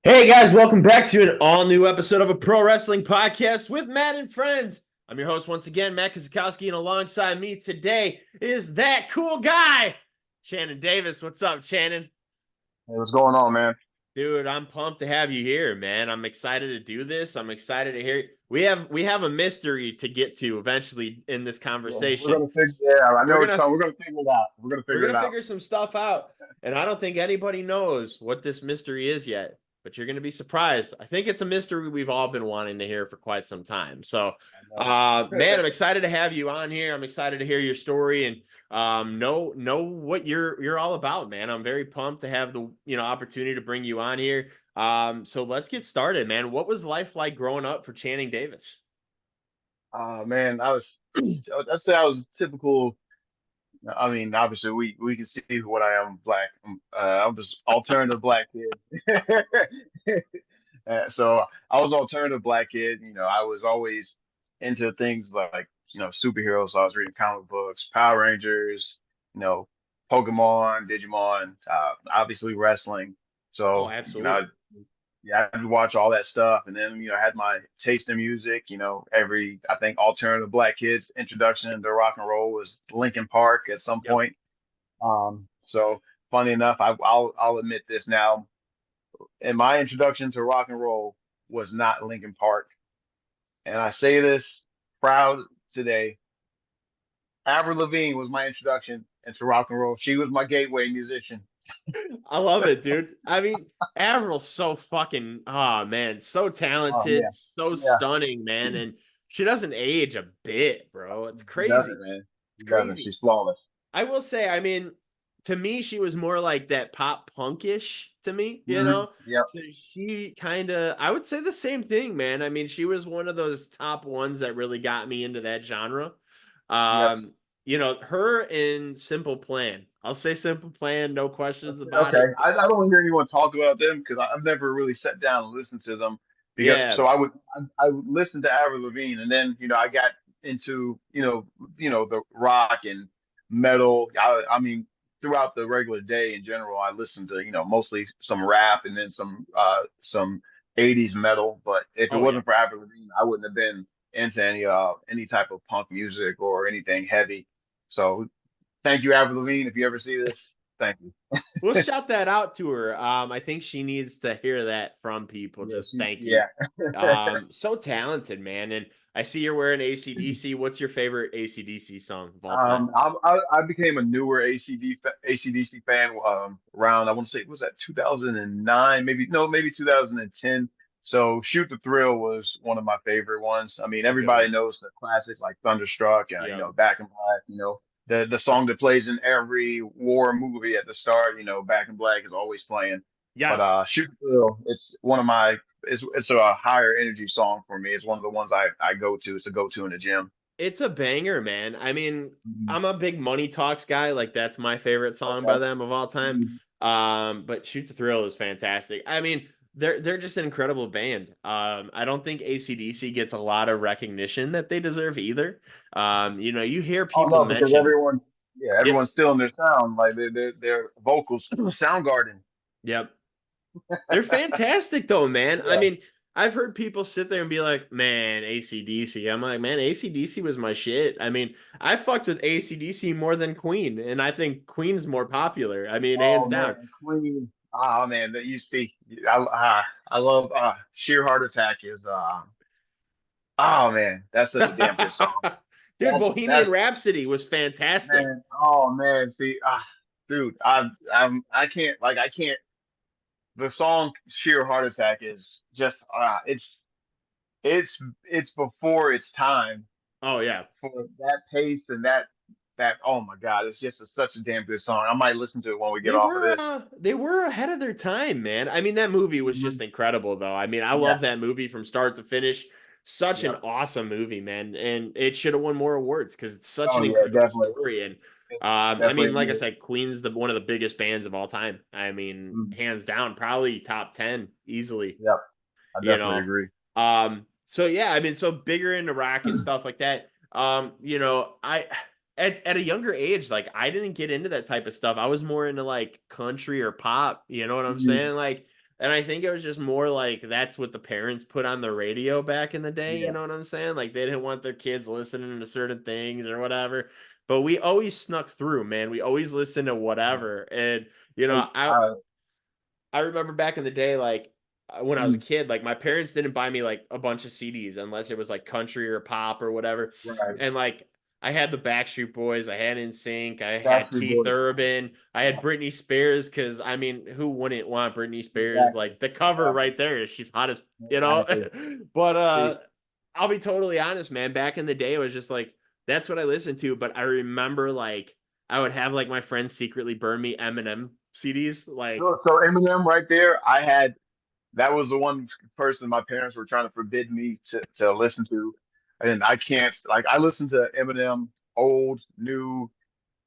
Hey guys, welcome back to an all new episode of a pro wrestling podcast with Matt and friends. I'm your host once again, Matt Kazakowski, and alongside me today is that cool guy, Shannon Davis. What's up, Shannon? Hey, what's going on, man? Dude, I'm pumped to have you here, man. I'm excited to do this. I'm excited to hear. We have a mystery to get to eventually in this Yeah, we're conversation. gonna figure. Yeah, I know We're what you're gonna talking. We're gonna figure it out. We're gonna we're figure gonna it out. figure some stuff out, and I don't think anybody knows what this mystery is yet. But you're gonna be surprised. I think it's a mystery we've all been wanting to hear for quite some time. So, I know. man, I'm excited to have you on here. I'm excited to hear your story and know what you're all about, man. I'm very pumped to have the opportunity to bring you on here. So let's get started, man. What was life like growing up for Channing Davis? Man, I was. I'd say I was typical. I mean, obviously, we can see what I am. Black. I'm just alternative black kid. So I was an alternative black kid. I was always into things like superheroes. So I was reading comic books, Power Rangers, you know, Pokemon, Digimon, obviously wrestling. Oh, So absolutely. yeah, I'd watch all that stuff, and then I had my taste in music. Every I think alternative black kids introduction into rock and roll was Linkin Park at some Yep. point. So funny enough, I'll admit this now. And my introduction to rock and roll was not Linkin Park, and I say this proud today. Avril Lavigne was my introduction into rock and roll. She was my gateway musician. I love it, dude. I mean, Avril's so fucking, oh man, so Oh talented, yeah, so yeah. stunning, man. And she doesn't age a bit, bro. It's She doesn't, crazy. man. It's She doesn't. crazy. She's flawless. I will say, I mean, to me, she was more like that pop punkish to me, you Hmm. know? Yep. So she kind of, I would say the same thing, man. I mean, she was one of those top ones that really got me into that genre. Yep. Her in Simple Plan. I'll say Simple Plan, no questions about Okay. it. I don't hear anyone talk about them because I've never really sat down and listened to them because Yeah. so I would listen to Avril Lavigne and then I got into the rock and metal. I mean throughout the regular day in general I listened to mostly some rap and then some 80s metal. But if it Oh yeah. wasn't for Avril Lavigne, I wouldn't have been into any type of punk music or anything heavy. So thank you, Avril Lavigne. If you ever see this, thank you. We'll shout that out to her. I think she needs to hear that from people. Yeah, Just thank you. yeah. So talented, man. And I see you're wearing ACDC. What's your favorite ACDC song of all time? I became a newer ACDC fan around I want to say was that 2009 maybe no maybe 2010. So Shoot the Thrill was one of my favorite ones. I mean A good everybody one. knows the classics like Thunderstruck, Yep. Back in Black, the song that plays in every war movie at the start, Back in Black is always playing. But Yes. Shoot the Thrill, it's one of my it's a higher energy song for me. It's one of the ones I go to. It's a go to in the gym. It's a banger, man. I mean, Mhm. I'm a big Money Talks guy. Like that's my favorite song by Okay. them of all time. Mhm. But Shoot the Thrill is fantastic. I mean, they're just an incredible band. I don't think AC/DC gets a lot of recognition that they deserve either. You hear Oh people no, because mention, yep, everyone's still in their sound, like their vocals, Soundgarden. yep. They're fantastic though, man. I Yeah. mean, I've heard people sit there and be like, man, AC/DC. I'm like, man, AC/DC was my shit. I mean, I fucked with AC/DC more than Queen, and I think Queen's more popular. I mean, hands Oh down. man, Queen. Oh man, that you see, I love Sheer Heart Attack is oh man, that's such a damn good song. Dude, Bohemian That's Rhapsody was fantastic. man. Oh man, see, dude, I can't. The song Sheer Heart Attack is just it's before its time Oh, yeah. for that pace and that oh my god, it's just such a damn good song. I might listen to it when we get They off of were this. uh, they were ahead of their time, man. I mean, that movie was just Mhm. incredible, though. I mean, I Yeah, love that movie from start to finish. Such an yep. awesome movie, man, and it should have won more awards because it's such Oh an yeah, incredible definitely. story. And I Definitely mean, like I agree. said, Queen's the one of the biggest bands of all time. I mean, Mhm. hands down, probably top 10 easily. Yep, I You definitely know, agree. so yeah, I mean, so bigger into rock and stuff like that. I at a younger age, like I didn't get into that type of stuff. I was more into like country or pop, you know what I'm Mhm. saying? Like And I think it was just more like that's what the parents put on the radio back in the day. You Yeah. know what I'm saying? Like they didn't want their kids listening to certain things or whatever. But we always snuck through, man. We always listened to whatever. And, you know, Hey, I remember back in the day, like when I was a mm, kid, like my parents didn't buy me like a bunch of CDs unless it was like country or pop or whatever. right. And like I had the Backstreet Boys, I had NSYNC, I had Backstreet Keith Boys. Urban, I had Yeah, Britney Spears. Because I mean, who wouldn't want Britney Spears? exactly. Like the cover Yeah, right there, she's hot as you know. exactly. But See, I'll be totally honest, man. Back in the day, it was just like that's what I listened to. But I remember like I would have like my friends secretly burn me Eminem CDs, like. so Eminem right there, that was the one person my parents were trying to forbid me to listen to, and I can't like I listen to Eminem, old, new,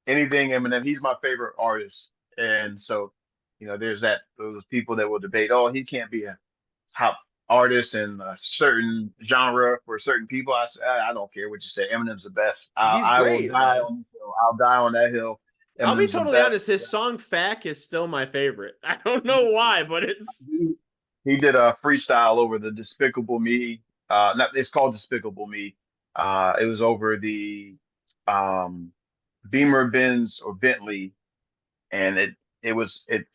anything Eminem. He's my favorite artist, and so there's those people that will debate, oh, he can't be a top artist in a certain genre for certain people. I say, I don't care what you say. Eminem's the best. He's I will great, die man. on this hill. I'll die on that hill. I'll be Eminem's the totally best. honest. His song "Fack" is still my favorite. I don't know why, but it's He, he did a freestyle over the Despicable Me. Not It's called Despicable Me. It was over the um, Beamer, Benz, or Bentley, and it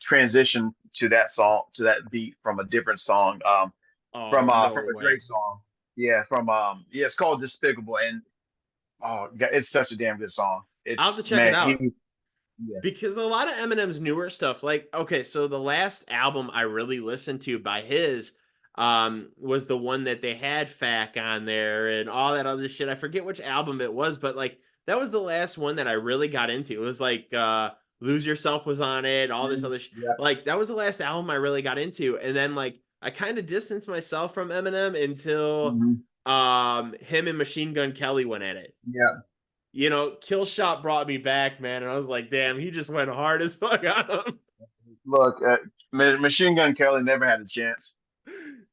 transitioned to that song, to that beat from a different song, oh no from a way. Drake song. Yeah, yeah, it's called Despicable, and oh, yeah, it's such a damn good song. I'll have It's to check it man, out. yeah. Because a lot of Eminem's newer stuff, like okay, so the last album I really listened to by his was the one that they had Fack on there and all that other shit. I forget which album it was, but like that was the last one that I really got into. It was like Lose Yourself was on it, all this Mhm. other Yeah. like that was the last album I really got into. And then like I kind of distanced myself from Eminem until Mhm. him and Machine Gun Kelly went at it. Yeah. You know, Kill Shot brought me back, man, and I was like, damn, he just went hard as fuck on him. Look, Machine Gun Kelly never had a chance.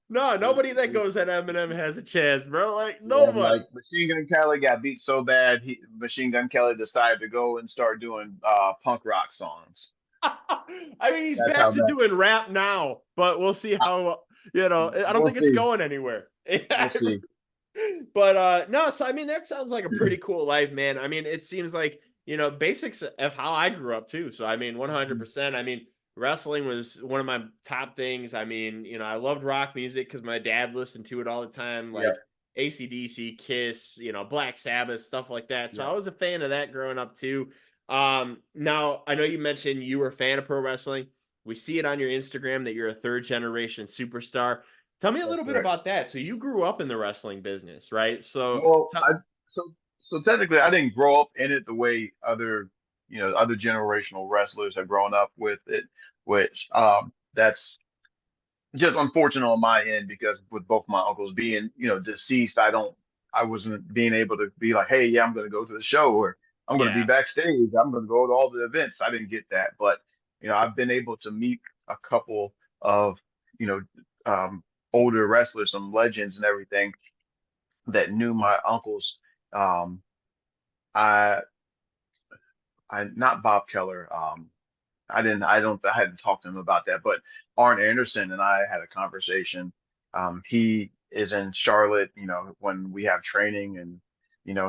No, It- nobody that it- goes at Eminem has a chance, bro. Like yeah, nobody. like Machine Gun Kelly got beat so bad, Machine Gun Kelly decided to go and start doing punk rock songs. I mean, he's That's back how to bad. doing rap now, but we'll see I, how. You know, I don't we'll think it's see. going anywhere. We'll see. But no, so I mean that sounds like a pretty cool life, man. I mean, it seems like, you know, basics of how I grew up too. So I mean, 100%. I mean, wrestling was one of my top things. I mean, you know, I loved rock music because my dad listened to it all the time, Yep. like AC/DC, Kiss, you know, Black Sabbath, stuff like that. So I Yep. was a fan of that growing up too. Now I know you mentioned you were a fan of pro wrestling. We see it on your Instagram that you're a third generation superstar. Tell me a That's little bit correct. about that. So you grew up in the wrestling business, right? So Well, t- so technically I didn't grow up in it the way other generational wrestlers have grown up with it, which that's just unfortunate on my end because with both my uncles being, deceased, I wasn't being able to be like, hey, yeah, I'm going to go to the show, or I'm going to be yeah, backstage. I'm going to go to all the events. I didn't get that, but I've been able to meet a couple of, you know, um, older wrestlers, some legends and everything that knew my uncles. Um, I, not Bob Keller. I hadn't talked to him about that, but Arn Anderson and I had a conversation. He is in Charlotte, when we have training, and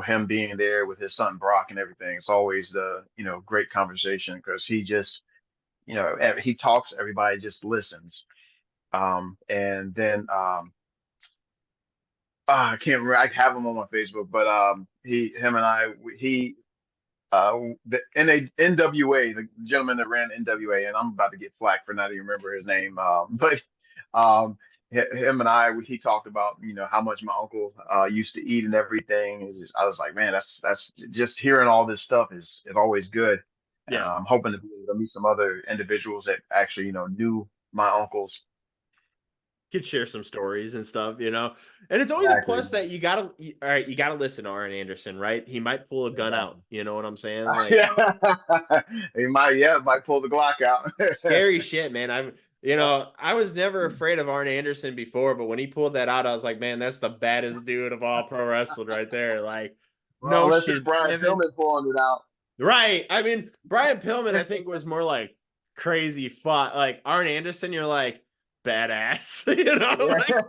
him being there with his son Brock and everything. It's always the great conversation because he just he talks, everybody just listens. And then I can't remember. I have him on my Facebook, but him and I, the NWA, the gentleman that ran NWA, and I'm about to get flack for not even remember his name. But him and he talked about how much my uncle used to eat and everything. I was like, man, that's just hearing all this stuff is always good. yeah. I'm hoping to be able to meet some other individuals that actually knew my uncles. Could share some stories and stuff, you know. And it's always a Exactly. plus that all right, you gotta listen to Arn Anderson, right? He might pull a gun out. Exactly. You know what I'm saying? Like Yeah, might pull the Glock out. scary shit, man. I was never afraid of Arn Anderson before, but when he pulled that out, I was like, man, that's the baddest dude of all pro wrestling right there. Like, Well, no unless it's shit's Brian given. Pillman pulling it out. Right. I mean, Brian Pillman, I think, was more like crazy fun. Like Arn Anderson, you're like, badass. You know, Yeah.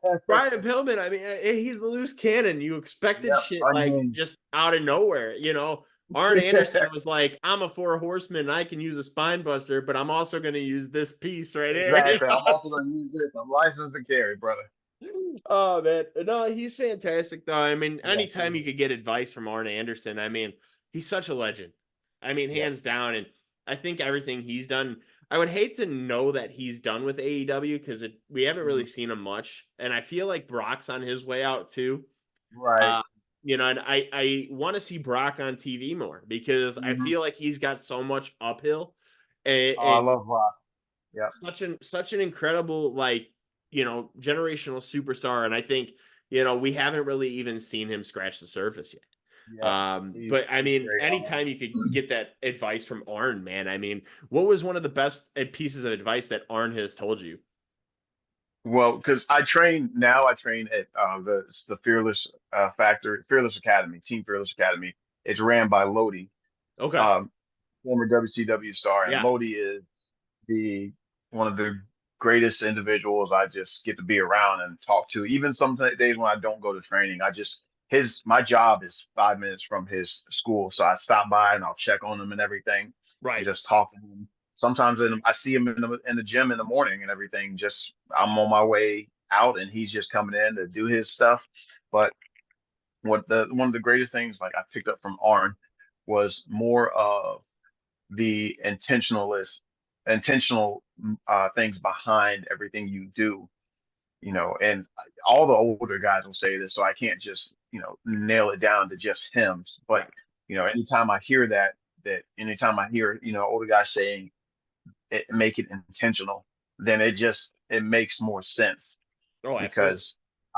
like Brian Pillman. I mean, he's the loose cannon. You expected Yep. shit I like mean, just out of nowhere. You know, Arn Anderson was like, "I'm a four horseman. And I can use a spine buster, but I'm also going to use this piece right here." You exactly. I'm know? also going to use this. I'm licensed to carry, brother. Oh man, no, he's fantastic though. I mean, Yes. anytime you could get advice from Arn Anderson, I mean, he's such a legend. I mean, Yes. hands down, and I think everything he's done. I would hate to know that he's done with AEW because we haven't really Mhm. seen him much, and I feel like Brock's on his way out too. Right. Uh, you know, and I want to see Brock on TV more because I Hmm. feel like he's got so much uphill, and, Oh, I and love Rock. Yep. such an incredible like generational superstar, and I think we haven't really even seen him scratch the surface yet. Yep. But I He's mean, great. anytime you could get that advice from Arn, man, I mean, what was one of the best pieces of advice that Arn has told you? Well, because I train at the Fearless Fearless Academy, Team Fearless Academy. It's ran by Lodi, Okay. um, former WCW star, and Yeah. Lodi is the one of the greatest individuals I just get to be around and talk to. Even some days when I don't go to training, I just his my job is 5 minutes from his school, so I stop by and I'll check on him and everything, and Right. just talk to him. Sometimes I see him in the gym in the morning and everything. Just I'm on my way out and he's just coming in to do his stuff. But what the one of the greatest things like I picked up from Arn was more of the intentional things behind everything you do, and all the older guys will say this, so I can't just nail it down to just him. But Right. anytime I hear anytime I hear older guys saying it, make it intentional, then it makes more sense, Oh, absolutely. because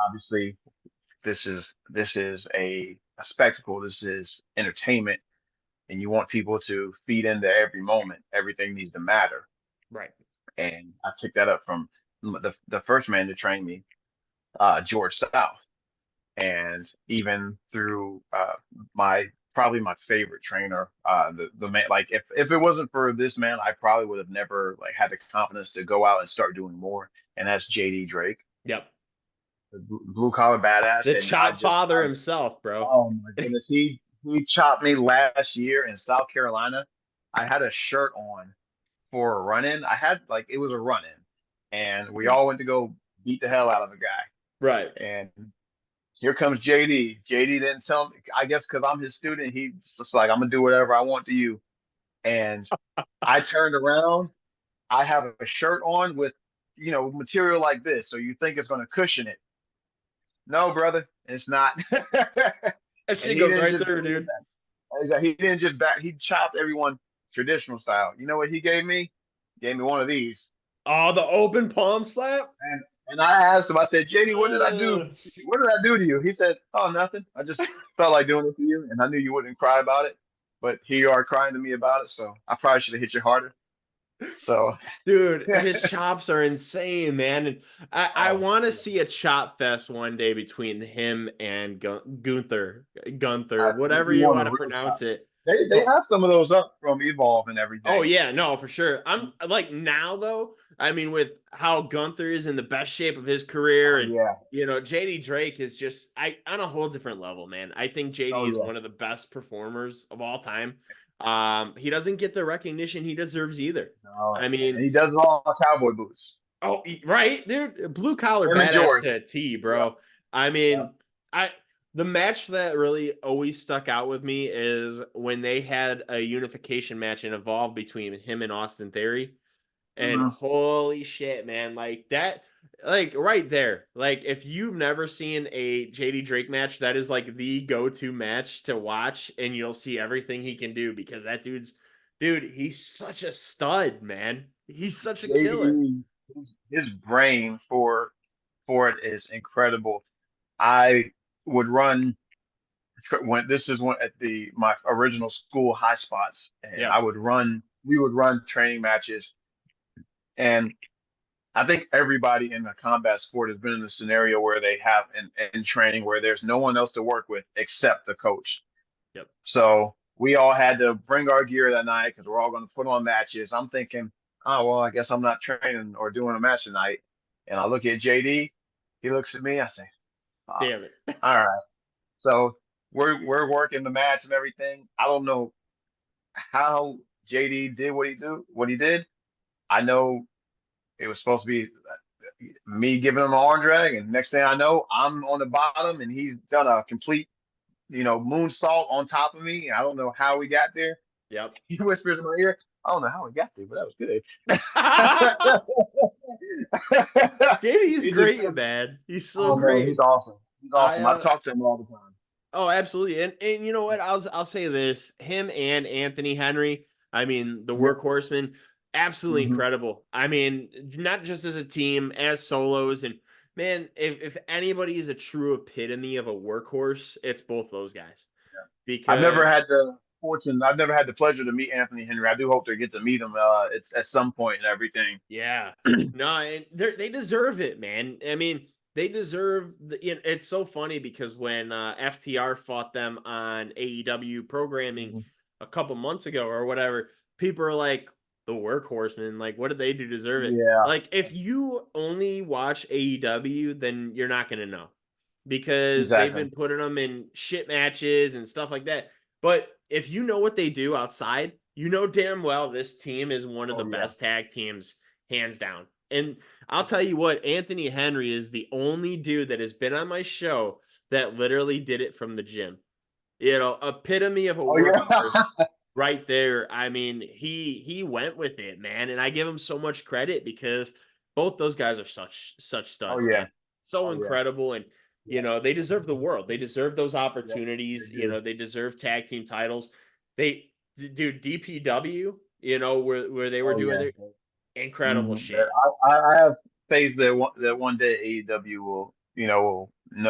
obviously this is a spectacle, this is entertainment, and you want people to feed into every moment. Everything needs to matter. Right. And I picked that up from the first man to train me, George South, and even through my probably my favorite trainer, the man. Like if it wasn't for this man, I probably would have never like had the confidence to go out and start doing more. And that's JD Drake, Yep. the blue collar badass. The And I chop just father I himself, bro. Oh my goodness, he chopped me last year in South Carolina. I had a shirt on for a run-in. I had like it was a run-in, and we all went to go beat the hell out of a guy. Right. And here comes JD. JD didn't tell me. I guess because I'm his student, he's just like, I'm gonna do whatever I want to you. And I turned around. I have a shirt on with material like this, so you think it's gonna cushion it. No, brother, it's not. That And shit he goes didn't right just through, do dude. that. He didn't just back. He chopped everyone traditional style. You know what he gave me? He gave me one of these. Oh, the open palm slap. And I asked him. I said, JD, what did I do? Uh, What did I do to you? He said, oh, nothing. I just felt like doing it for you, and I knew you wouldn't cry about it. But here you are crying to me about it. So I probably should have hit you harder. So, Dude, his chops are insane, man. And I oh, want to yeah. see a chop fest one day between him and Gunther, If whatever you you want a want to real pronounce chop, it. they Oh, have some of those up from Evolve and oh everything. yeah, no, for sure. I'm like now though. I mean, with how Gunther is in the best shape of his career, Oh and yeah. JD Drake is just on a whole different level, man. I think JD Oh is yeah. one of the best performers of all time. He doesn't get the recognition he deserves either. No, I and mean, he does it all in cowboy boots. oh, right, dude. Blue collar Him and badass George. to a T, Yep. bro. I Yep. mean, I the match that really always stuck out with me is when they had a unification match and Evolve between him and Austin Theory. And Mhm. holy shit, man, like that, like right there. Like if you've never seen a JD Drake match, that is like the go-to match to watch, and you'll see everything he can do because dude, he's such a stud, man. He's such a killer. JD, his brain for it is incredible. I would run when this is one at the my original school high spots, and Yep. I would run. We would run training matches, and I think everybody in a combat sport has been in a scenario where they have in training where there's no one else to work with except the coach. Yep. So we all had to bring our gear that night because we're all going to put on matches. I'm thinking, oh well, I guess I'm not training or doing a match tonight. And I look at JD, he looks at me, I say, oh, Damn it. all right. So we're working the match and everything. I don't know how JD did what he did. I know it was supposed to be me giving him an arm drag, and next thing I know, I'm on the bottom, and he's done a complete, moonsault on top of me. I don't know how we got there. Yep. He whispers in my ear, I don't know how we got there, but that was good. JD's He just great, said, man. He's so oh man, he's great. awesome. He's I awesome. I talk to him all the time. Oh, absolutely. And you know what? I'll say this. Him and Anthony Henry, I mean, the Yeah. workhorsemen, absolutely Hmm. incredible. I mean, not just as a team, as solos. And man, if anybody is a true epitome of a workhorse, it's both those guys. I've never had Because the fortune. I've never had the pleasure to meet Anthony Henry. I do hope to get to meet him. It's at some point and everything. yeah. No, and they deserve it, man. I mean, they deserve it's so funny because when FTR fought them on AEW programming Mhm. a couple months ago or whatever, people are like, the workhorsemen, like, what did they do to deserve it? Yeah, Like, if you only watch AEW, then you're not gonna know because they've exactly. been putting them in shit matches and stuff like that. But if you know what they do outside, you know damn well this team is one of Oh the yeah. best tag teams hands down. And I'll tell you what, Anthony Henry is the only dude that has been on my show that literally did it from the gym. Epitome of a Oh yeah. workhorse right there. I mean, he went with it, man, and I give him so much credit because both those guys are such Oh studs, yeah. man. So Oh yeah. incredible, and Yeah. they deserve the world. They deserve those Yeah. They opportunities. do. They deserve tag team titles. Dude, DPW, where they were Oh doing yeah. their incredible Hmm. shit. I have faith that one day AEW will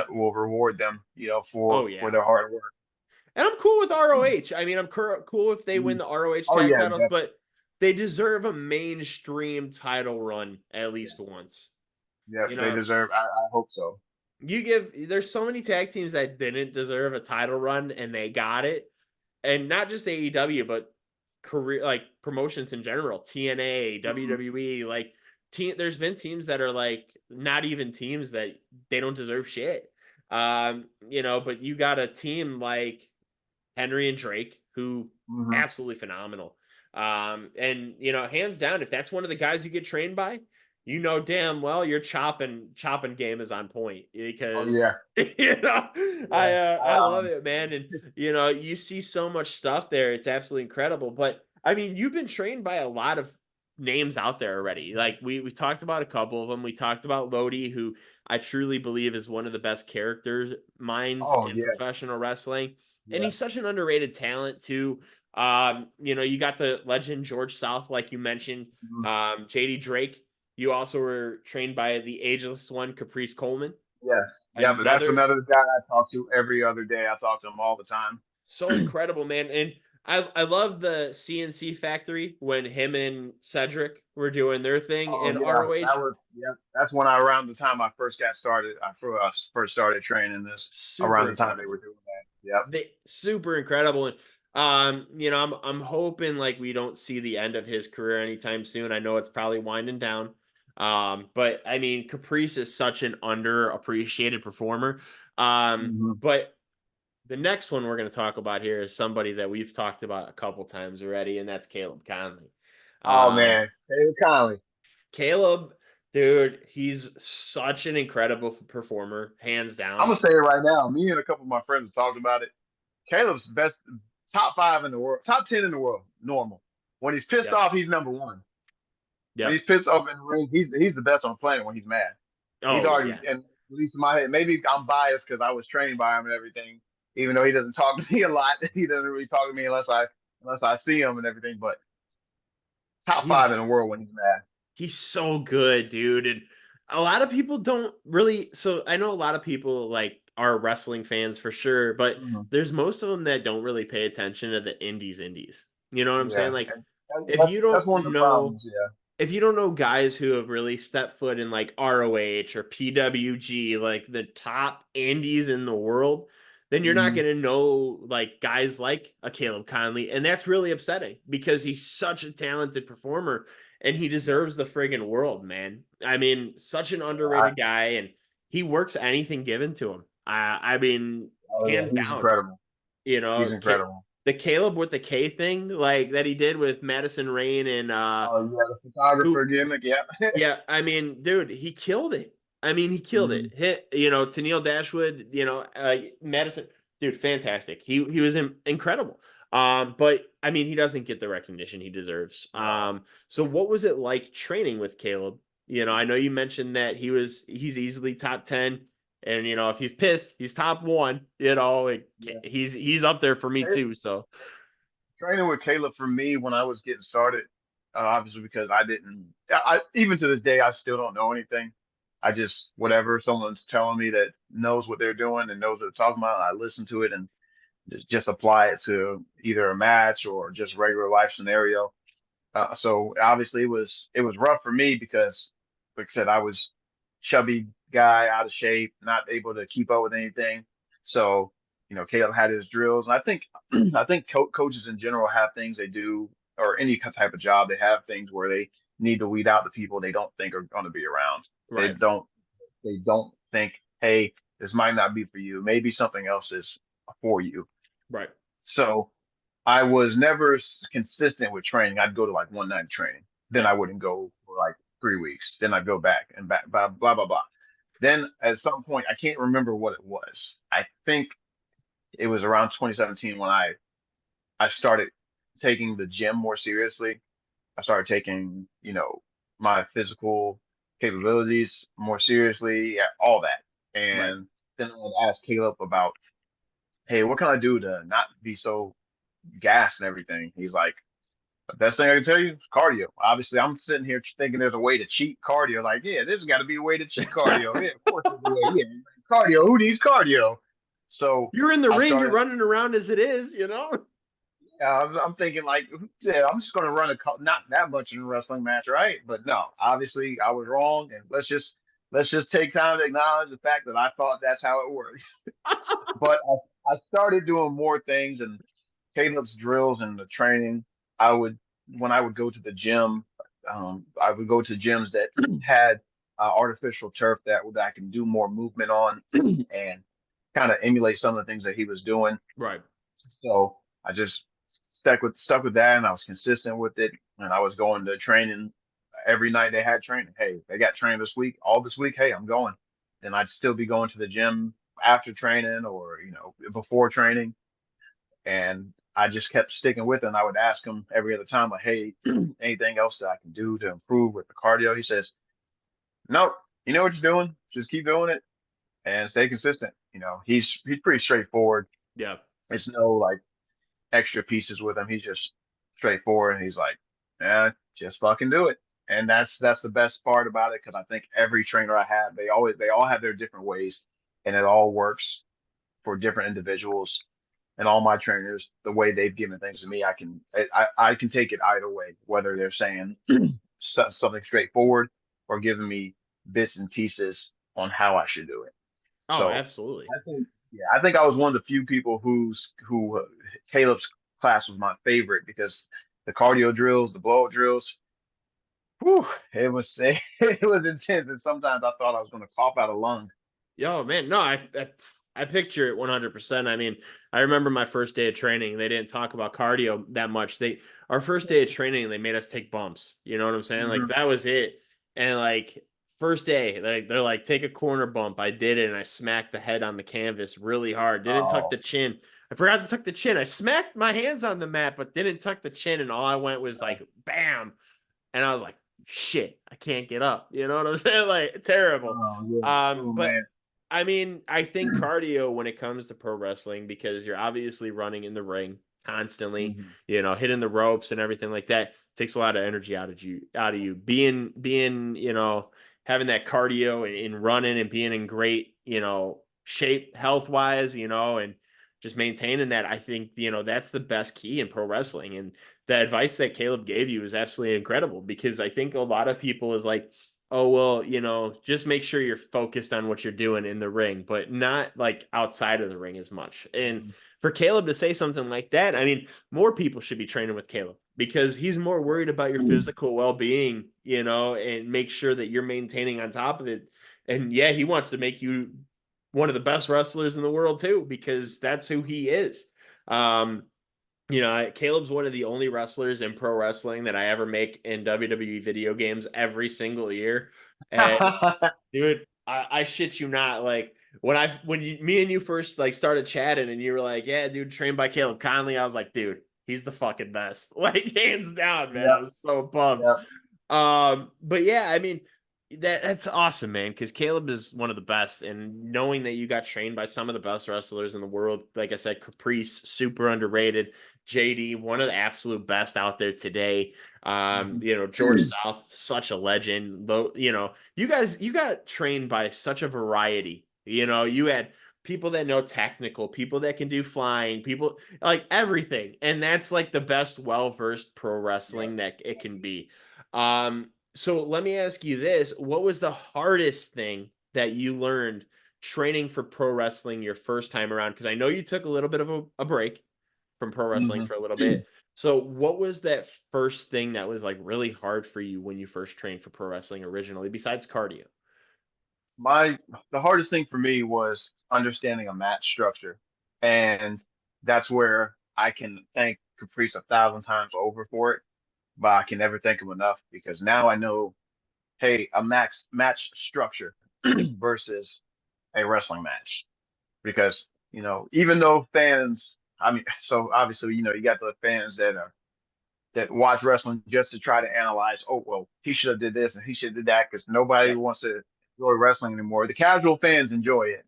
will reward them Oh for yeah. their hard work. And I'm cool with ROH. I mean, I'm cool if they win Mhm. the ROH Oh tag yeah, titles, definitely. but they deserve a mainstream title run at least once. Yeah, You they know, deserve. I hope so. there's so many tag teams that didn't deserve a title run and they got it. And not just AEW, but career like promotions in general, TNA, Mhm. WWE, like there's been teams that are like not even teams that they don't deserve shit. But you got a team like Henry and Drake, who Mhm. absolutely phenomenal. And hands down, if that's one of the guys you get trained by, damn well your chopping game is on point Oh because yeah. Yeah. I love it, man. And you see so much stuff there. It's absolutely incredible. But I mean, you've been trained by a lot of names out there already. Like we talked about a couple of them. We talked about Lodi, who I truly believe is one of the best character minds Oh in yeah. professional wrestling, and Yeah. he's such an underrated talent too. You got the legend George South, like you mentioned, Mhm. JD Drake. You also were trained by the ageless one, Caprice Coleman. Yes. Yeah, but that's Another another guy I talk to every other day. I talk to him all the time. so incredible, man. And I love the CNC factory when him and Cedric were doing their thing Oh in yeah, that ROH. was yeah. That's when around the time I first got started. First started training this around Super the time they were incredible. doing that. Yep. They super incredible. And I'm hoping like we don't see the end of his career anytime soon. I know it's probably winding down. But I mean Caprice is such an underappreciated performer. Hmm. But the next one we're going to talk about here is somebody that we've talked about a couple times already, and that's Caleb Conley. Oh Um, man, David Conley. Caleb, dude, he's such an incredible performer, hands I'm down. gonna say it right now. Me and a couple of my friends have talked about it. Caleb's best, top five in the world, top 10 in the world. Normal. When he's pissed Yep. off, he's number one. When he's Yep. pissed off in the ring, he's the best on the planet when he's mad. He's Oh, already, yeah. and at least in my head, maybe I'm biased because I was trained by him and everything. Even though he doesn't talk to me a lot, he doesn't really talk to me unless I see him and everything. But top five in He's the world when he's mad. He's so good, dude. And a lot of people don't really. So I know a lot of people like are wrestling fans for sure, but Mhm. there's most of them that don't really pay attention to the indies. You know what I'm saying? Yeah, Like, and if that's you that's don't one of the know problems. Yeah. if you don't know guys who have really stepped foot in like ROH or PWG, like the top indies in the world, then you're not Hmm. going to know like guys like a Caleb Conley. And that's really upsetting because he's such a talented performer. and he deserves the friggin' world, man. I mean, such an I, underrated guy, and he works anything given to him. I mean, oh yeah, hands he's down. incredible. You He's know, incredible. the Caleb with the K thing, like that he did with Madison Rain and Oh yeah, the photographer who gimmick. Yeah. yeah, I mean, dude, he killed it. I mean, he killed Mhm. it. Hit, to Neil Dashwood, Madison, dude, fantastic. He was incredible. But I mean, he doesn't get the recognition he deserves. No. So what was it like training with Caleb? I know you mentioned that he's easily top 10, and if he's pissed, he's top one. Yeah. He's up there for me too. So Training with Caleb for me when I was getting started, obviously because I didn't, even to this day, I still don't know anything. I just, whatever someone's telling me that knows what they're doing and knows what they're talking about, I listen to it and just apply it to either a match or just regular life scenario. So obviously it was rough for me because, like I said, I was chubby guy, out of shape, not able to keep up with anything. So Caleb had his drills, and I think I think coaches in general have things they do, or any type of job, they have things where they need to weed out the people they don't think are going to be around. They right, don't they don't think, hey, this might not be for you. Maybe something else is for you. right, So I was never consistent with training. I'd go to like one night of training, then yeah, I wouldn't go for like 3 weeks. Then I'd go back and back, blah blah blah blah. Then at some point, I can't remember what it was. I think it was around 2017 when I started taking the gym more seriously. I started taking my physical capabilities more seriously, yeah, all that. right. And then I'd ask Caleb about, hey, what can I do to not be so gassed and everything? He's like, the best thing I can tell you is cardio. Obviously, I'm sitting here thinking there's a way to cheat cardio. Like, yeah, there's got to be a way to cheat cardio. Yeah, of course there's a way. Yeah, cardio. Who needs cardio? So You're in the I ring, you're started. running around as it is. I'm thinking like, yeah, I'm just going to run not that much in a wrestling match, right? But no, obviously I was wrong, and let's just take time to acknowledge the fact that I thought that's how it worked. But I started doing more things, and Caleb's drills and the training. I would when I would go to the gym, I would go to gyms that had artificial turf that I can do more movement on and kind of emulate some of the things that he was doing. Right. So I just stuck with that, and I was consistent with it. And I was going to training every night they had training. Hey, they got training this week, all this week. Hey, I'm going. Then I'd still be going to the gym after training or before training, and I just kept sticking with it. And I would ask him every other time, like, hey, anything else that I can do to improve with the cardio? He says, nope, you know what you're doing. Just keep doing it and stay consistent. He's pretty straightforward. Yeah. It's no like extra pieces with him. He's just straightforward, and he's like, "Yeah, just fucking do it." And that's the best part about it because I think every trainer I have, they all have their different ways, and it all works for different individuals. And all my trainers, the way they've given things to me, I can take it either way, whether they're saying something straightforward or giving me bits and pieces on how I should do it. Oh, So absolutely. I think, yeah, I think I was one of the few people who Caleb's class was my favorite because the cardio drills, the blow up drills, whew, it was it was intense, and sometimes I thought I was going to cough out a lung. Yo, man, no, I picture it 100%. I mean, I remember my first day of training. They didn't talk about cardio that much. Our first day of training, they made us take bumps. You know what I'm saying? Like Mhm. that was it. And like first day, they're like, take a corner bump. I did it, and I smacked the head on the canvas really hard. Didn't tuck the Oh, chin. I forgot to tuck the chin. I smacked my hands on the mat, but didn't tuck the chin, and all I went was like, bam. And I was like, shit, I can't get up. You know what I'm saying? Like terrible. oh yeah, oh But man. I mean, I think cardio when it comes to pro wrestling, because you're obviously running in the ring constantly, Mhm. hitting the ropes and everything like that takes a lot of energy out of you. Being, having that cardio and running and being in great, shape health wise, and just maintaining that. I think, that's the best key in pro wrestling. And the advice that Caleb gave you is absolutely incredible because I think a lot of people is like, oh, well, just make sure you're focused on what you're doing in the ring, but not like outside of the ring as much. And Mhm. for Caleb to say something like that, I mean, more people should be training with Caleb because he's more worried about your physical well-being, and make sure that you're maintaining on top of it. And yeah, he wants to make you one of the best wrestlers in the world too, because that's who he is. Um, Caleb's one of the only wrestlers in pro wrestling that I ever make in WWE video games every single year. And dude, I shit you not. Like me and you first like started chatting and you were like, yeah, dude, trained by Caleb Conley. I was like, dude, he's the fucking best. Like hands down, man. I Yep, was so pumped. yep. But yeah, I mean, that's awesome, man, because Caleb is one of the best, and knowing that you got trained by some of the best wrestlers in the world, like I said, Caprice, super underrated, JD, one of the absolute best out there today. Mhm. George South, such a legend. Though, you got trained by such a variety. You had people that know technical, people that can do flying, people like everything. And that's like the best well-versed pro Yep. wrestling that it can be. So let me ask you this. What was the hardest thing that you learned training for pro wrestling your first time around? Because I know you took a little bit of a break from pro wrestling Mhm. for a little bit. So what was that first thing that was like really hard for you when you first trained for pro wrestling originally, besides cardio? My the hardest thing for me was understanding a match structure, and that's where I can thank Caprice 1,000 times over for it, but I can never thank him enough because now I know, hey, a match structure versus a wrestling match. Because even though fans, I mean, so obviously you got the fans that watch wrestling just to try to analyze, oh well, he should have did this and he should have did that because nobody Yep. wants to enjoy wrestling anymore. The casual fans enjoy it,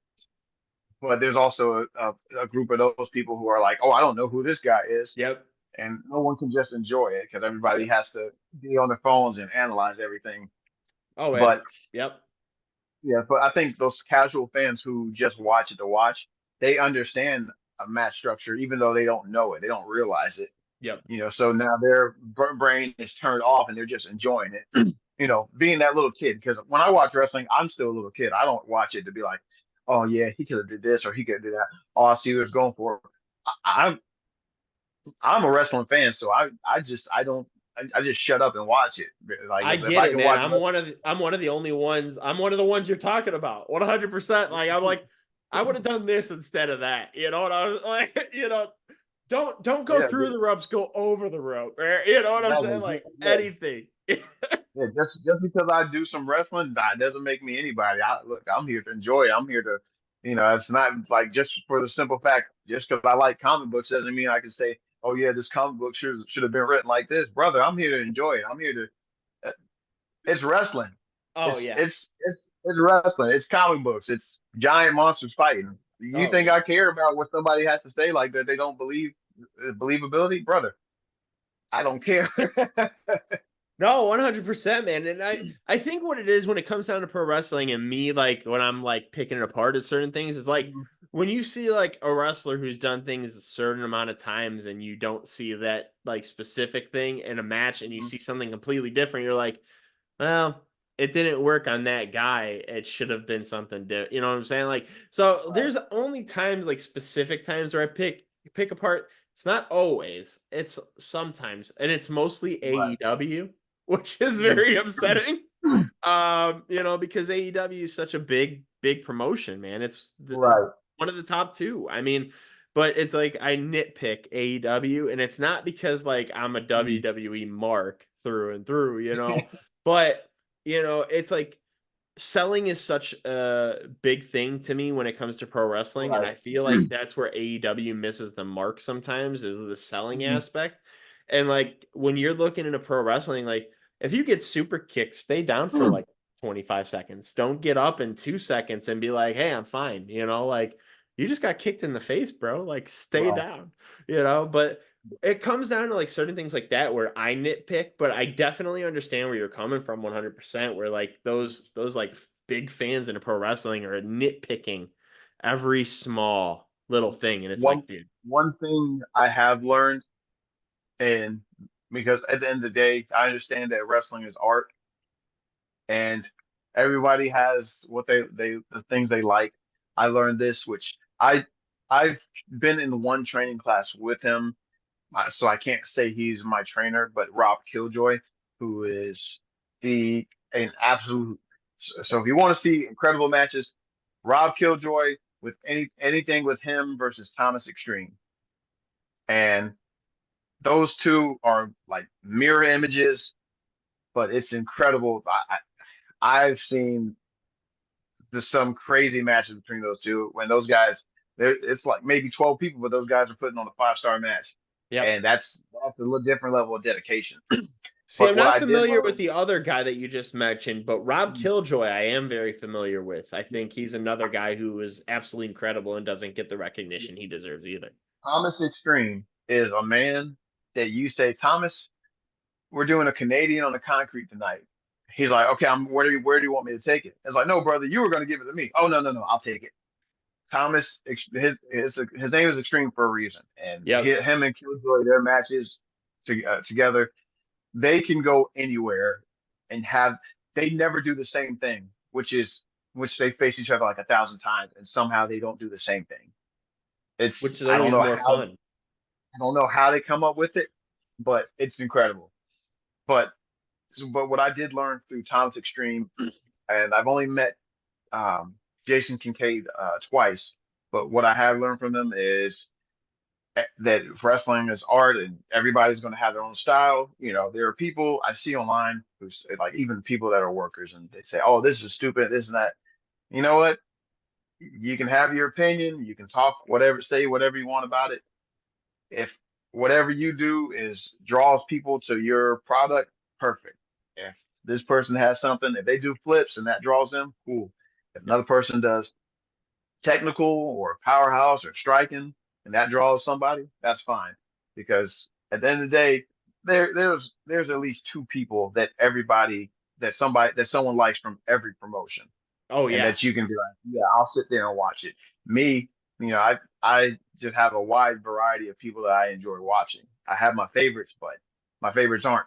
but there's also a group of those people who are like, oh, I don't know who this guy is, Yep. and no one can just enjoy it because everybody Yep. has to be on their phones and analyze everything. Oh, But yep. yeah, but I think those casual fans who just watch it to watch, they understand a match structure even though they don't know it, they don't realize it. Yep. So now their brain is turned off and they're just enjoying it. Being that little kid. Because when I watch wrestling, I'm still a little kid. I don't watch it to be like, oh yeah, he could have did this or he could have did that. Oh, I see what he's going for. I'm I'm a wrestling fan, so I just shut up and watch it. Like I if get I it, can man. watch I'm one of the only ones. I'm one of the ones you're talking about. 100%. Like I'm like, I would have done this instead of that. You know what I was like, don't go yeah, through the ropes, go over the rope. You know what I'm saying? exactly. Like Yeah, anything. yeah, just because I do some wrestling, that doesn't make me anybody. I'm here to enjoy it. I'm here to, it's not like just for the simple fact, just because I like comic books doesn't mean I can say, oh yeah, this comic book should have been written like this, brother. I'm here to enjoy it. I'm here to. It's wrestling. Oh It's yeah. it's it's it's wrestling. It's comic books. It's giant monsters fighting. You Oh think yeah. I care about what somebody has to say like that? They don't believe believability, brother. I don't care. No, 100%, man. And I think what it is when it comes down to pro wrestling and me, like when I'm like picking it apart at certain things, is like when you see like a wrestler who's done things a certain amount of times and you don't see that like specific thing in a match and you see something completely different, you're like, well, it didn't work on that guy. It should have been something different. You know what I'm saying? Like, so Right. there's only times, like specific times where I pick apart. It's not always. It's sometimes, and it's mostly Right. AEW, which is Mhm. very upsetting. Because AEW is such a big promotion, man. It's Right. one of the top two. I mean, but it's like I nitpick AEW, and it's not because like I'm a Mm. WWE mark through and through, but it's like selling is such a big thing to me when it comes to pro wrestling, and Right. I feel like that's where AEW misses the mark sometimes is the selling Mhm. aspect. And like when you're looking into pro wrestling, like if you get super kicked, stay down for like 25 seconds. Don't get up in 2 seconds and be like, hey, I'm fine. Like you just got kicked in the face, bro. Like stay Right. down, but it comes down to like certain things like that where I nitpick, but I definitely understand where you're coming from 100%. Where like those like big fans into pro wrestling are nitpicking every small little thing, and it's One like, dude, one thing I have learned, and because at the end of the day, I understand that wrestling is art, and everybody has what they the things they like. I learned this, which I've been in one training class with him, so I can't say he's my trainer, but Rob Killjoy, who is the an absolute. So if you want to see incredible matches, Rob Killjoy with anything with him versus Thomas Extreme, and those two are like mirror images, but it's incredible. I've seen just some crazy matches between those two when those guys it's like maybe 12 people, but those guys are putting on a 5-star match. Yep. And that's a little different level of dedication. See, But I'm what not I did familiar with learn, the other guy that you just mentioned, but Rob Killjoy, I am very familiar with. I yeah, think he's another guy who is absolutely incredible and doesn't get the recognition he deserves either. Thomas Extreme is a man that you say, Thomas, we're doing a Canadian on the concrete tonight. He's like, okay, where do you want me to take it? It's like, no, brother, you were going to give it to me. Oh, no, no, no, I'll take it. Thomas, his name is Extreme for a reason, and Yep. him and Killjoy, their matches together, they can go anywhere and have. They never do the same thing, which they face each other like 1,000 times, and somehow they don't do the same thing. Which It's is always more fun. I don't know how they come up with it, but it's incredible. But but what I did learn through Thomas Extreme, and I've only met um, Jason Kincaid twice, but what I have learned from them is that wrestling is art and everybody's going to have their own style. You know, there are people I see online who say, like even people that are workers, and they say, "Oh, this is stupid, this and that." You know what? You can have your opinion, you can talk whatever, say whatever you want about it. If whatever you do is draws people to your product, perfect. If this person has something, if they do flips and that draws them, cool. If Yep. another person does technical or powerhouse or striking and that draws somebody, that's fine. Because at the end of the day, there's at least two people that everybody that someone likes from every promotion, Oh and yeah. that you can be like, yeah, I'll sit there and watch it. Me, I just have a wide variety of people that I enjoy watching. I have my favorites, but my favorites aren't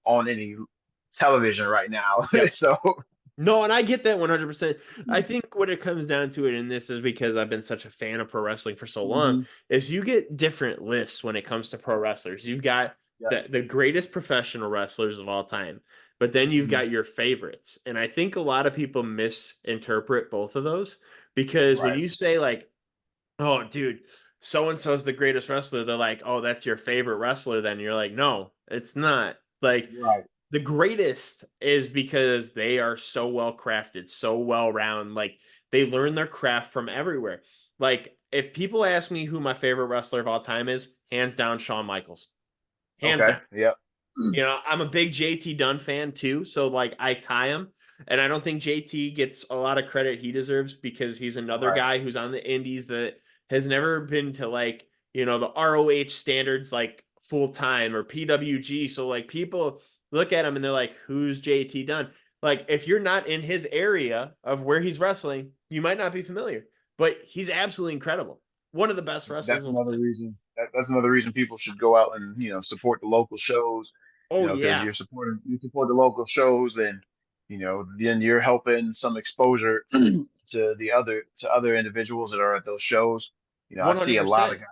on any television right now. Yep. So No, and I get that 100%. I think what it comes down to it, and this is because I've been such a fan of pro wrestling for so long, mhm, is you get different lists when it comes to pro wrestlers. You've got yeah, the greatest professional wrestlers of all time, but then you've mhm, got your favorites. And I think a lot of people misinterpret both of those because when right, you say like, oh, dude, so and so's the greatest wrestler, they're like, oh, that's your favorite wrestler, then you're like, no, it's not. Like right. the greatest is because they are so well crafted, so well round. Like they learn their craft from everywhere. Like if people ask me who my favorite wrestler of all time is, hands down, Shawn Michaels. Hands Okay, down. yep. You know, I'm a big JT Dunn fan too, so like I tie him, and I don't think JT gets a lot of credit he deserves because he's another Right. guy who's on the indies that has never been to like, you know, the ROH standards like full time or PWG. So like people look at him and they're like, "Who's JT Dunn?" Like if you're not in his area of where he's wrestling, you might not be familiar, but he's absolutely incredible. One of the best wrestlers That's of all another time. reason. That's another reason people should go out and support the local shows. Oh Because yeah, you support the local shows, then then you're helping some exposure to other individuals that are at those shows. I see a lot of 100%.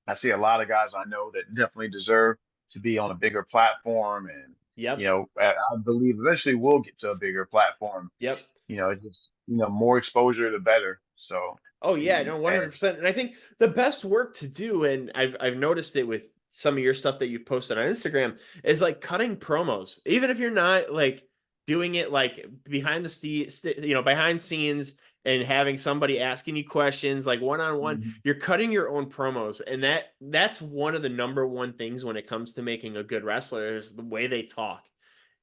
I see a lot of guys I know that definitely deserve to be on a bigger platform, and Yep. I believe eventually we'll get to a bigger platform. Yep. It's just more exposure the better. So, Oh yeah, no, and 100%. And I think the best work to do, and I've noticed it with some of your stuff that you've posted on Instagram, is like cutting promos. Even if you're not like doing it like behind the behind scenes and having somebody asking you questions like one on one, Mhm. you're cutting your own promos, and that's one of the number one things when it comes to making a good wrestler is the way they talk.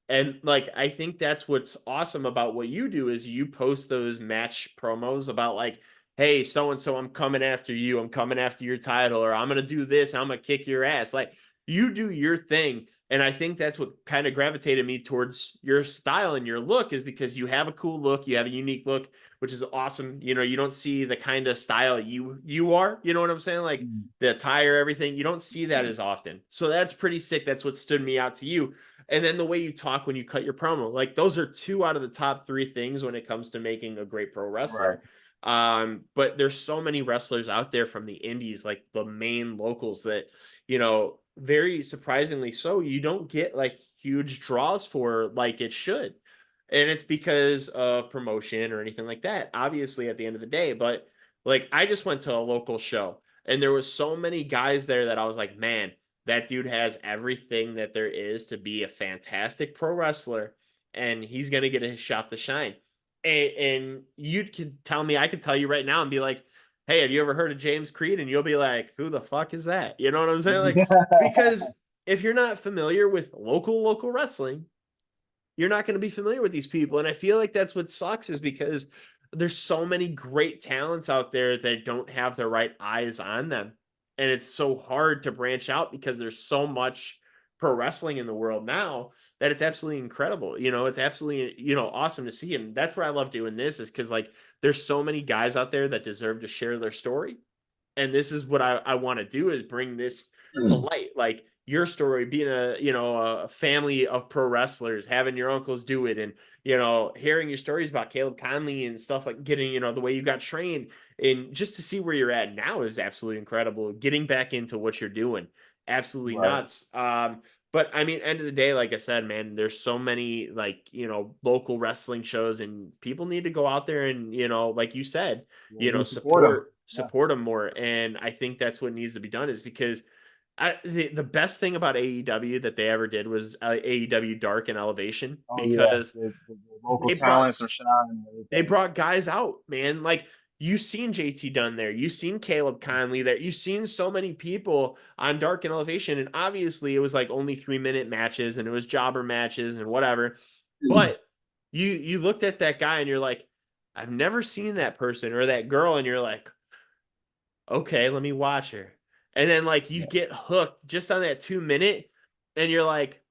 And like I think that's what's awesome about what you do is you post those match promos about like, hey, so and so, I'm coming after you, I'm coming after your title, or I'm gonna do this, I'm gonna kick your ass. Like you do your thing. And I think that's what kind of gravitated me towards your style and your look is because you have a cool look, you have a unique look, which is awesome. You know, you don't see the kind of style you are, you know what I'm saying? Like Mhm. the attire, everything, you don't see that as often. So that's pretty sick. That's what stood me out to you and then the way you talk when you cut your promo. Like those are two out of the top three things when it comes to making a great pro Right. wrestler. But there's so many wrestlers out there from the indies, like the main locals that, very surprisingly so, you don't get like huge draws for like it should. And it's because of promotion or anything like that, obviously, at the end of the day. But like, I just went to a local show and there was so many guys there that I was like, man, that dude has everything that there is to be a fantastic pro wrestler, and he's going to get a shot to shine. And you could tell me, I could tell you right now and be like, hey, have you ever heard of James Creed? And you'll be like, who the fuck is that? You know what I'm saying? Like, because if you're not familiar with local wrestling, you're not going to be familiar with these people. And I feel like that's what sucks, is because there's so many great talents out there that don't have the right eyes on them. And it's so hard to branch out because there's so much pro wrestling in the world now that it's absolutely incredible. It's absolutely, awesome to see. And that's where I love doing this, is because like there's so many guys out there that deserve to share their story, and this is what I want to do, is bring this to light, like your story, being a family of pro wrestlers, having your uncles do it, and hearing your stories about Caleb Conley and stuff, like getting the way you got trained, and just to see where you're at now is absolutely incredible. Getting back into what you're doing, absolutely Right. nuts. But I mean, end of the day, like I said, man, there's so many like local wrestling shows, and people need to go out there and like you said, Yeah, you support them. Yeah. support them more. And I think that's what needs to be done, is because the best thing about AEW that they ever did was AEW Dark and Elevation, Oh yeah, because the local they brought talents are shine and they everything. brought guys out, man. Like, you've seen JT Dunn there, you've seen Caleb Conley there, you've seen so many people on Dark and Elevation, and obviously it was like only 3-minute matches and it was jobber matches and whatever. But you looked at that guy and you're like, I've never seen that person or that girl, and you're like, okay, let me watch her. And then like you Yeah. get hooked just on that 2 minute, and you're like,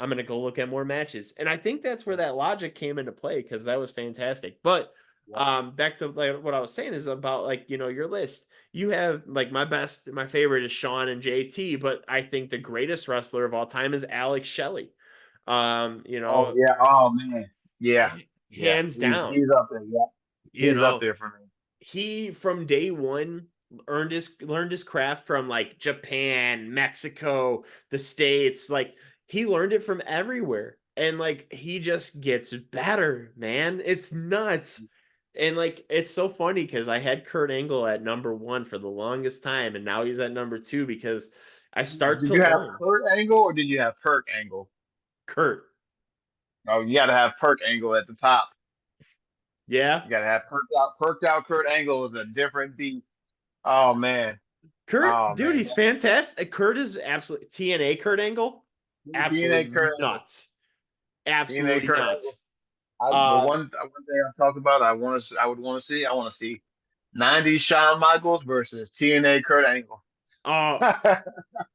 I'm gonna go look at more matches. And I think that's where that logic came into play, because that was fantastic. But Yeah. back to like what I was saying, is about like, your list. You have like my favorite is Sean and JT, but I think the greatest wrestler of all time is Alex Shelley. Um, you Oh know, yeah. Oh man. Yeah. Yeah. hands down, He's up there. Yeah. you He's up know, there for me. he from day one learned his craft from like Japan, Mexico, the States. Like, he learned it from everywhere. And like he just gets better, man. It's nuts. And like it's so funny because I had Kurt Angle at number one for the longest time, and now he's at number two because I start Did to you have learn. Kurt Angle or did you have Perk Angle? Kurt. Oh, you got to have Perk Angle at the top. Yeah. You got to have perked out Kurt Angle is a different beast. Oh man. Kurt, Oh dude, man. he's fantastic. Kurt is absolutely TNA Kurt Angle. TNA Absolutely Kurt Angle. nuts. TNA Absolutely Kurt Angle. nuts. The Uh, one thing I'm talking about, I would want to see. I want to see 90s Shawn Michaels versus TNA Kurt Angle. oh,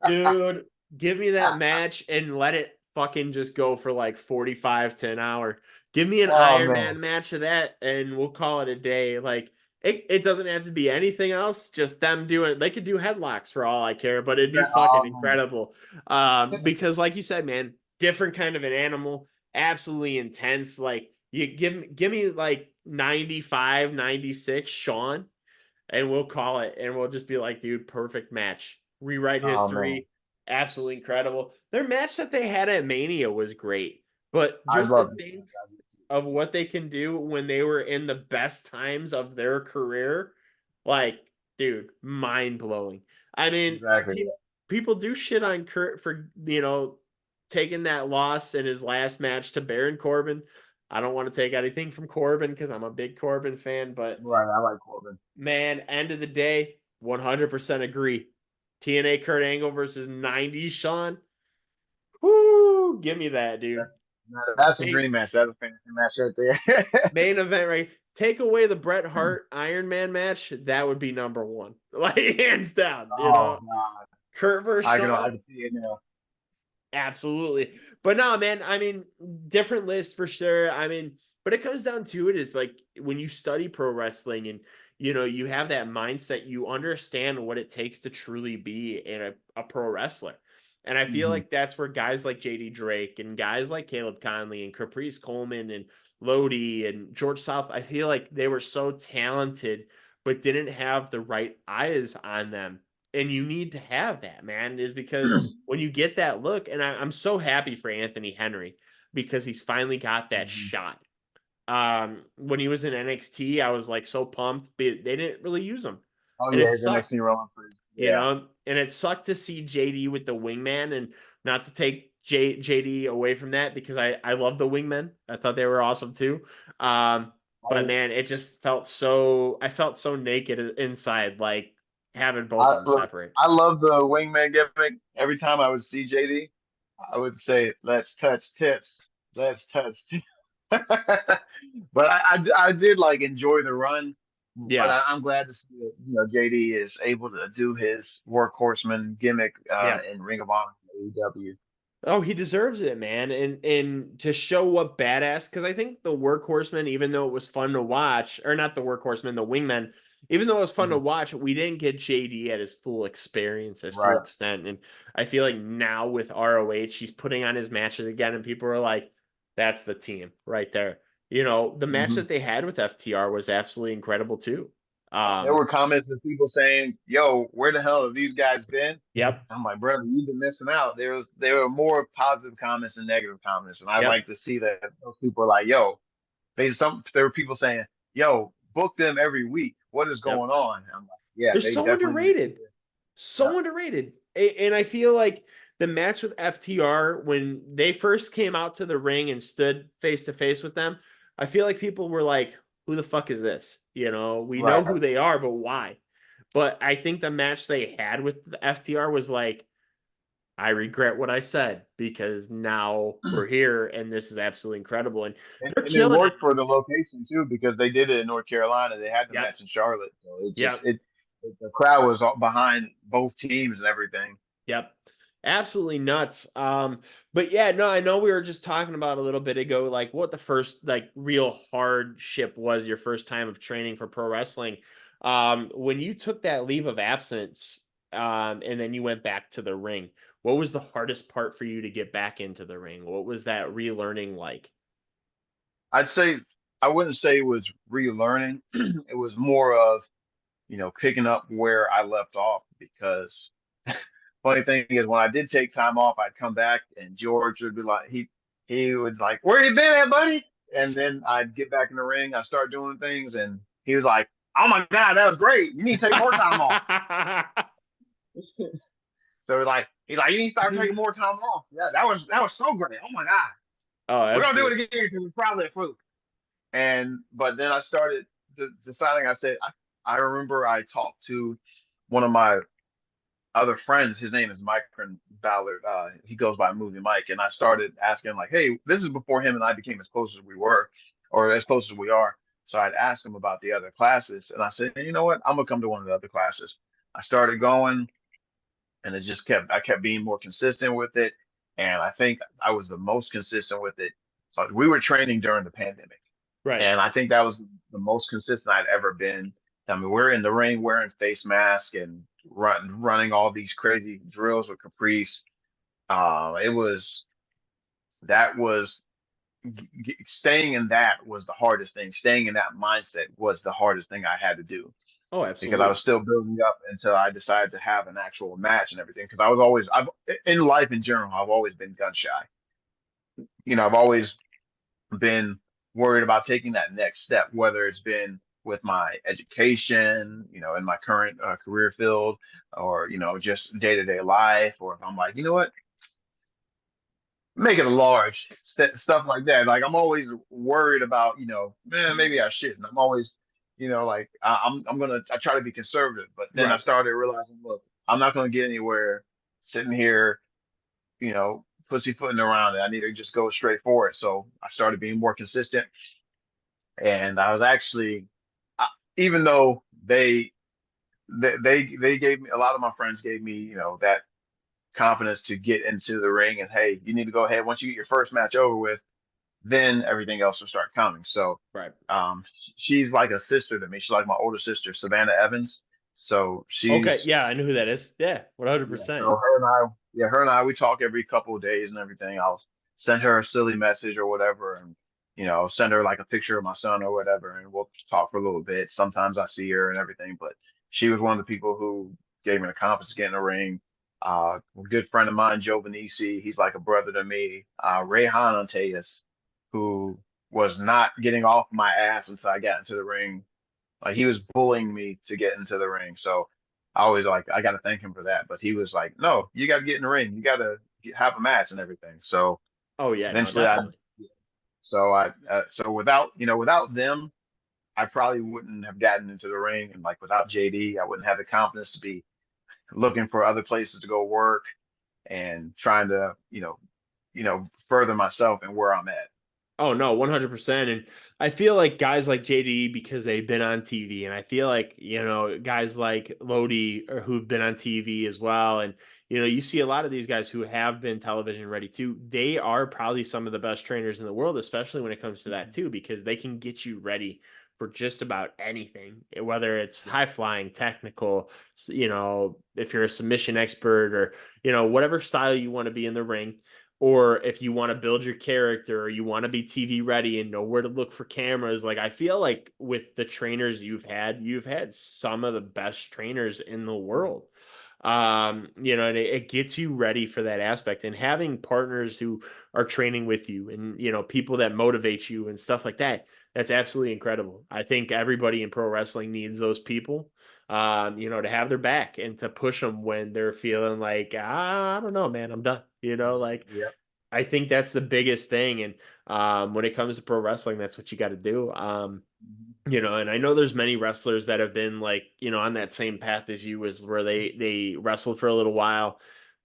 dude, give me that match and let it fucking just go for like 45 to an hour. Give me an Oh Iron man. Man match of that and we'll call it a day. Like, it doesn't have to be anything else, just them doing, they could do headlocks for all I care, but it'd be fucking Oh incredible. Because like you said, man, different kind of an animal, absolutely intense. Like, you give me like 95, 96 Sean, and we'll call it, and we'll just be like, dude, perfect match. Rewrite oh man. history. Absolutely incredible. Their match that they had at Mania was great, but I just to love this think match. of what they can do when they were in the best times of their career, like, dude, mind blowing. I mean, Exactly. people do shit on Kurt for, taking that loss in his last match to Baron Corbin. I don't want to take anything from Corbin because I'm a big Corbin fan, but Right. I like Corbin. man, end of the day, 100% agree. TNA Kurt Angle versus 90 Sean. Whoo, give me that, dude. That's a Main, dream match. That's a fantasy match right there. main event, right? Take away the Bret Hart Iron Man match, that would be number one. Like, hands down, Oh God. Kurt versus I Sean, can see it now. absolutely. But no, man, I mean, different list for sure. I mean, but it comes down to it, is like when you study pro wrestling and you have that mindset, you understand what it takes to truly be a pro wrestler. And I feel Mhm. like that's where guys like JD Drake and guys like Caleb Conley and Caprice Coleman and Lodi and George South, I feel like they were so talented, but didn't have the right eyes on them. And you need to have that, man, is because when you get that look, and I'm so happy for Anthony Henry because he's finally got that Mhm. shot. When he was in NXT, I was like so pumped, but they didn't really use him. Oh And yeah, it his NXT sucked, rolling free. you Yeah. know, and it sucked to see JD with the wingman and not to take JD away from that because I love the wingmen. I thought they were awesome too. But I man, it just felt so I felt so naked inside, like having both of I them look, separate. I love the wingman gimmick. Every time I would see JD, I would say, "Let's touch tips. Let's touch." But I did like enjoy the run. But Yeah. I'm glad to see that JD is able to do his workhorseman gimmick Yeah. in Ring of Honor and AEW. Oh, he deserves it, man. And to show what badass, because I think the workhorsemen, even though it was fun to watch, or not the workhorsemen, the wingmen, even though it was fun to Mhm. watch, we didn't get JD at his full experience, his full Right. extent. And I feel like now with ROH, he's putting on his matches again, and people are like, that's the team right there. You know, the match Mhm. that they had with FTR was absolutely incredible too. There Um, were comments of people saying, "Yo, where the hell have these guys been?" yep, I'm like, brother, you've been missing out. There were more positive comments than negative comments, and I yep, like to see that those people are like, "Yo, there were people saying, "Yo, book them every week. What is yep. going on?" I'm like, "Yeah, They're they so definitely need to see underrated. this." Yeah, So underrated. And I feel like the match with FTR, when they first came out to the ring and stood face to face with them, I feel like people were like, who the fuck is this? You know, we know right. who they are, but why? But I think the match they had with the FTR was like, I regret what I said because now we're here and this is absolutely incredible. And they're And it killing it. worked for the location too because they did it in North Carolina. They had the Yep. match in Charlotte, so Yep. the crowd was all behind both teams and everything. Yep. Absolutely nuts. But yeah, no, I know we were just talking about a little bit ago, like what the first like real hardship was your first time of training for pro wrestling. When you took that leave of absence, and then you went back to the ring, what was the hardest part for you to get back into the ring? What was that relearning like? I'd say I wouldn't say it was relearning. It was more of picking up where I left off because funny thing is when I did take time off, I'd come back and George would be like he would like, "Where you been at, buddy?" And then I'd get back in the ring, I start doing things, and he was like, "Oh my God, that was great. You need to take more time off." So he's like, "You need to start taking more time off." Yeah, that was so great. Oh my God. Oh, We're gonna do it absolutely. again because it's probably a fluke. And but then I started deciding. I said, I remember I talked to one of my other friends. His name is Mike Ballard. He goes by Movie Mike, and I started asking like, "Hey, this is before him and I became as close as we were, or as close as we are." So I'd ask him about the other classes, and I said, "Hey, you know what? I'm gonna come to one of the other classes." I started going, and I kept being more consistent with it, and I think I was the most consistent with it. So we were training during the pandemic. Right. And I think that was the most consistent I'd ever been. I mean, we're in the ring wearing face masks and running all these crazy drills with Caprice. It was that was staying in that was the hardest thing. Staying in that mindset was the hardest thing I had to do Oh, because I was absolutely. still building up until I decided to have an actual match and everything. Because I've in life in general, I've always been gun shy. I've always been worried about taking that next step, whether it's been with my education, in my current career field, or just day to day life, or if I'm like, you know what, make it a large stuff like that. Like I'm always worried about, man, maybe I shouldn't. I'm always, like I try to be conservative, but then I Right. started realizing, look, I'm not gonna get anywhere sitting here, pussyfooting around it. I need to just go straight for it. So I started being more consistent. And I was actually, uh, even though they gave me, a lot of my friends gave me, that confidence to get into the ring, and hey, you need to go ahead once you get your first match over with, then everything else will start coming. So, Right. she's like a sister to me. She's like my older sister, Savannah Evans. So Okay. she's Yeah, I know who that is. Yeah, yeah. 100%. So her and I. yeah, her and I, we talk every couple of days and everything. I'll send her a silly message or whatever, and send her like a picture of my son or whatever, and we'll talk for a little bit. Sometimes I see her and everything, but she was one of the people who gave me the confidence to get in the ring. A good friend of mine, Joe Venisi, he's like a brother to me. Rayhan Anteas, who was not getting off my ass until I got into the ring. Like he was bullying me to get into the ring. So I always like I got to thank him for that. But he was like, no, you got to get in the ring. You got to have a match and everything. So Oh yeah, no, eventually definitely. so without without them, I probably wouldn't have gotten into the ring. And like without JD, I wouldn't have the confidence to be looking for other places to go work and trying to further myself and where I'm at. Oh no, 100%. And I feel like guys like JD because they've been on TV, and I feel like, guys like Lodi or who've been on TV as well. And, you see a lot of these guys who have been television ready too. They are probably some of the best trainers in the world, especially when it comes to that too, because they can get you ready for just about anything, whether it's high flying, technical, if you're a submission expert or, whatever style you want to be in the ring, or if you want to build your character or you want to be TV ready and know where to look for cameras. Like I feel like with the trainers you've had some of the best trainers in the world. And it gets you ready for that aspect, and having partners who are training with you and people that motivate you and stuff like that. That's absolutely incredible. I think everybody in pro wrestling needs those people, to have their back and to push them when they're feeling like, I don't know, man, I'm done. Like Yep. I think that's the biggest thing. And when it comes to pro wrestling, that's what you got to do. And I know there's many wrestlers that have been like, on that same path as you, was where they wrestled for a little while,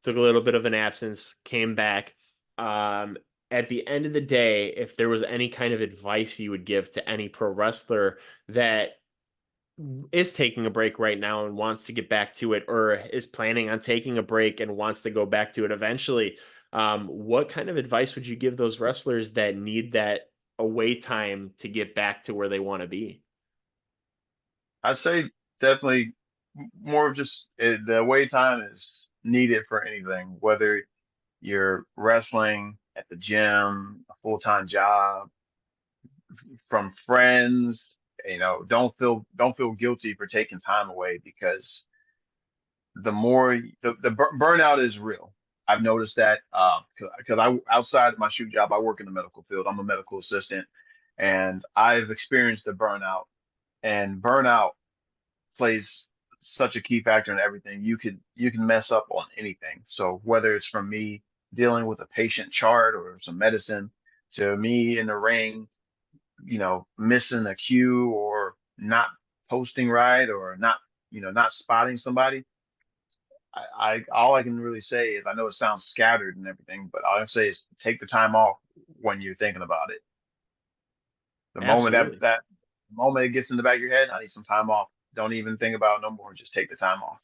took a little bit of an absence, came back. Um, at the end of the day, if there was any kind of advice you would give to any pro wrestler that is taking a break right now and wants to get back to it, or is planning on taking a break and wants to go back to it eventually, what kind of advice would you give those wrestlers that need that away time to get back to where they want to be? I'd say definitely more of just the wait time is needed for anything, whether you're wrestling at the gym, a full-time job, from friends. Don't feel guilty for taking time away because the more the burnout is real. I've noticed that because I outside my shoot job, I work in the medical field. I'm a medical assistant, and I've experienced the burnout. And burnout plays such a key factor in everything. You can mess up on anything. So whether it's from me dealing with a patient chart or some medicine to me in the ring, missing a cue or not posting right or not spotting somebody. I all I can really say is I know it sounds scattered and everything, but all I can say is take the time off when you're thinking about it. The moment that Absolutely. that the moment it gets in the back of your head, I need some time off. Don't even think about it no more. Just take the time off.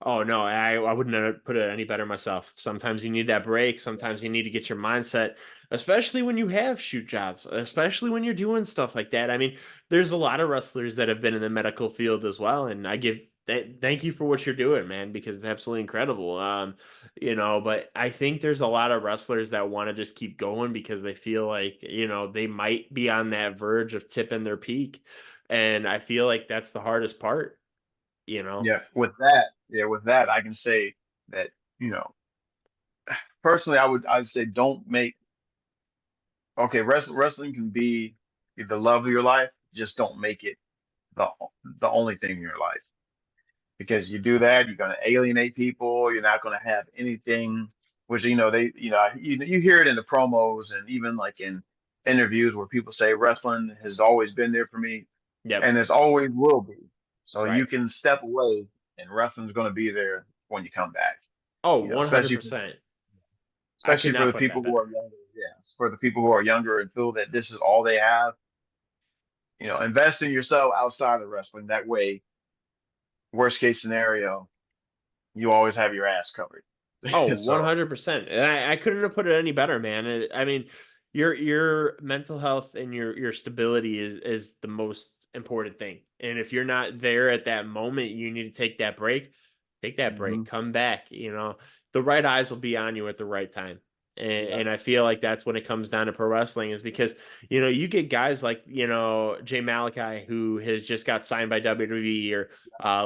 Oh no, I wouldn't have put it any better myself. Sometimes you need that break. Yeah. Sometimes you need to get your mindset, especially when you have shoot jobs, especially when you're doing stuff like that. I mean, there's a lot of wrestlers that have been in the medical field as well, and I give thank you for what you're doing, man, because it's absolutely incredible. But I think there's a lot of wrestlers that want to just keep going because they feel like, they might be on that verge of tipping their peak. And I feel like that's the hardest part, you know. Yeah. With that, I can say that, you know, personally, I'd say don't make okay, wrestling can be the love of your life, just don't make it the the only thing in your life. Because you do that, you're going to alienate people. You're not going to have anything, which you hear it in the promos and even like in interviews where people say wrestling has always been there for me, Yep. and it always will be. So you Right. can step away, and wrestling's going to be there when you come back. Oh, You know, especially for, 100%. I could especially for not the put people that who are better. younger. Yeah, for the people who are younger and feel that this is all they have. Invest in yourself outside of wrestling. That way, worst case scenario, you always have your ass covered. Oh, So 100%. And I couldn't have put it any better, man. I mean, your mental health and your stability is the most important thing. And if you're not there at that moment, you need to take that break. Take that break. mhm. Come back, the right eyes will be on you at the right time. Yeah. And I feel like that's when it comes down to pro wrestling is because, you know, you get guys like, you know, Jay Malachi, who has just got signed by WWE, or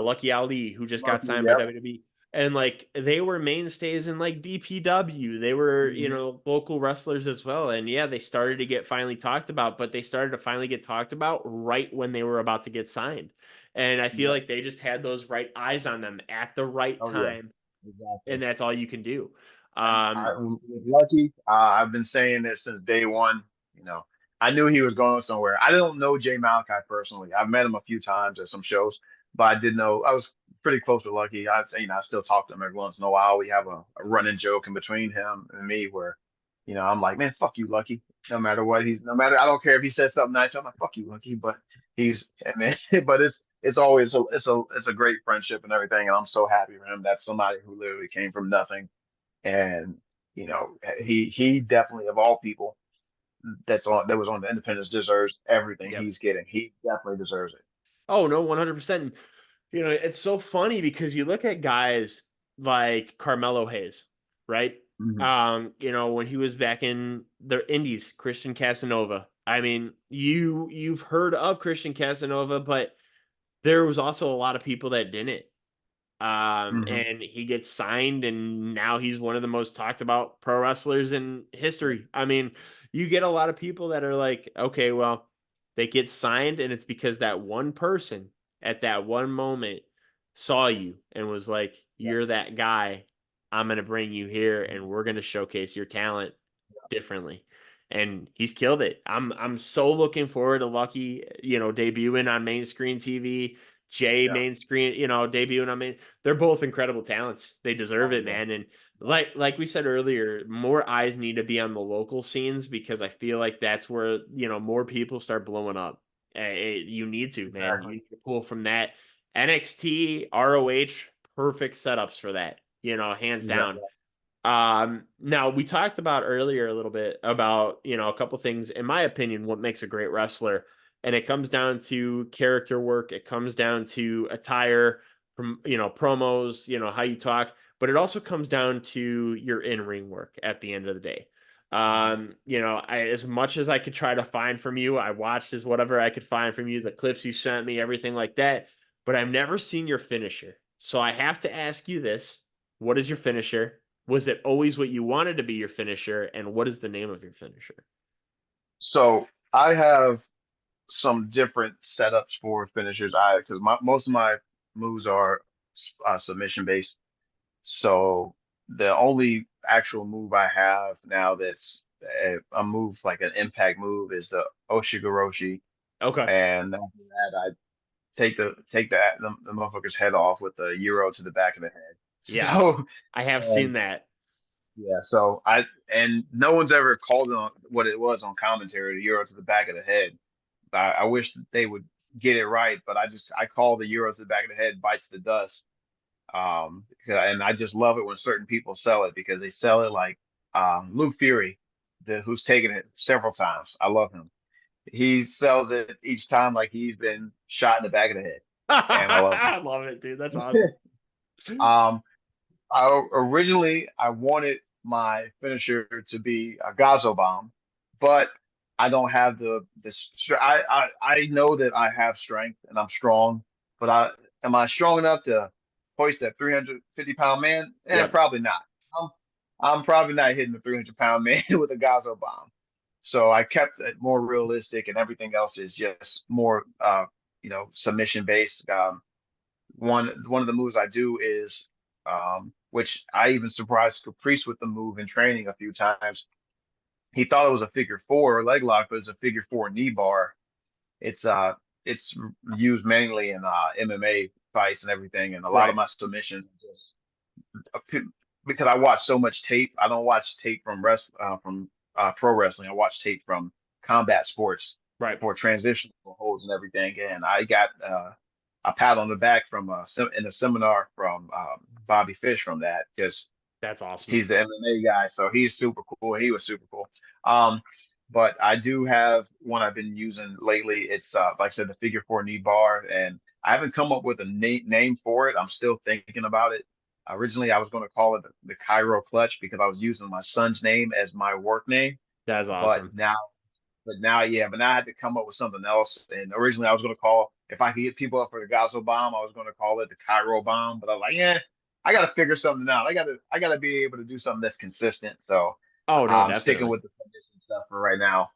Lucky Ali, who just got Lucky. signed by Yep. WWE. And like they were mainstays in like DPW. They were, you Hmm. know, local wrestlers as well. And yeah, they started to get finally talked about, but they started to finally get talked about right when they were about to get signed. And I feel Yep. like they just had those right eyes on them at the right Oh yeah. time, Exactly. and that's all you can do. And Um, I was lucky. I've been saying this since day one. You know, I knew he was going somewhere. I don't know Jay Malachi personally. I've met him a few times at some shows, but I did know I was pretty close with Lucky. I still talk to him every once in a while. We have a running joke in between him and me where, I'm like, man, fuck you, Lucky. No matter what, no matter. I don't care if he says something nice. I'm like, fuck you, Lucky. But I mean, but it's always it's a great friendship and everything, and I'm so happy for him. That's somebody who literally came from nothing, and he definitely, of all people that was on the Independence, deserves everything yep. he's getting. He definitely deserves it. Oh no, 100%. You know, it's so funny because you look at guys like Carmelo Hayes, right? Hmm. You know, when he was back in the Indies, Christian Casanova. I mean, you've heard of Christian Casanova, but there was also a lot of people that didn't. Hmm. And he gets signed, and now he's one of the most talked about pro wrestlers in history. I mean, you get a lot of people that are like, okay, well, they get signed, and it's because that one person at that one moment saw you and was like, Yeah. you're that guy. I'm going to bring you here, and we're going to showcase your talent differently. And he's killed it. I'm so looking forward to Lucky, you know, debuting on main screen TV. Jay Yeah. main screen, you know, debuting on main. They're both incredible talents. They deserve Oh it, yeah. man. And like we said earlier, more eyes need to be on the local scenes because I feel like that's where, you know, more people start blowing up. You need to, man. You Exactly. need to pull from that. NXT, ROH, perfect setups for that. You know, hands down. Exactly. Now we talked about earlier a little bit about, you know, a couple things, in my opinion, what makes a great wrestler. And it comes down to character work. It comes down to attire, from, you know, promos, you know, how you talk, but it also comes down to your in-ring work at the end of the day. Mhm. You know, as much as I could try to find from you, I watched as whatever I could find from you, the clips you sent me, everything like that, but I've never seen your finisher. So I have to ask you this. What is your finisher? Was it always what you wanted to be your finisher? And what is the name of your finisher? So I have some different setups for finishers. Because most of my moves are submission based. So the only actual move I have now that's a move like an impact move is the Oshigoroshi, Okay. and after that I take the motherfucker's head off with a euro to the back of the head. Yes. So I have and seen that. yeah, so and no one's ever called on what it was on commentary, the euro to the back of the head. I wish that they would get it right, but I call the euro to the back of the head bites the dust. And I just love it when certain people sell it because they sell it like Luke Fury, who's taken it several times. I love him. He sells it each time like he's been shot in the back of the head, and I love I love it, dude. That's awesome. him. I wanted my finisher to be a Gazo bomb, but I don't have the this. I know that I have strength and I'm strong, but am I strong enough to hoist that 350-pound man? Yep. Probably not. I'm I'm probably not hitting the 300-pound man with a Gazo bomb. So I kept it more realistic, and everything else is just more submission based. One of the moves I do is, which I even surprised Caprice with the move in training a few times. He thought it was a figure four leg lock, but it's a figure four knee bar. It's uh it's used mainly in MMA fights and everything, and a lot of Right. my submissions just because I watch so much tape. I don't watch tape from pro wrestling. I watch tape from combat sports Right. for transitional holds and everything. And I got a pat on the back from in a seminar from Bobby Fish from that. Just That's awesome. he's the MMA guy, so he's super cool. He was super cool. Um, but I do have one I've been using lately. It's like I said, the figure four knee bar, and I haven't come up with a name for it. I'm still thinking about it. Originally, I was going to call it the Cairo Clutch because I was using my son's name as my work name. That's But awesome. now, but now I had to come up with something else. And originally, I was going to call, if I could get people up for the Gaza bomb, I was going to call it the Cairo bomb. But I was like, yeah, I got to figure something out. I got to be able to do something that's consistent. So Oh no, I'm sticking definitely. with the submission stuff for right now.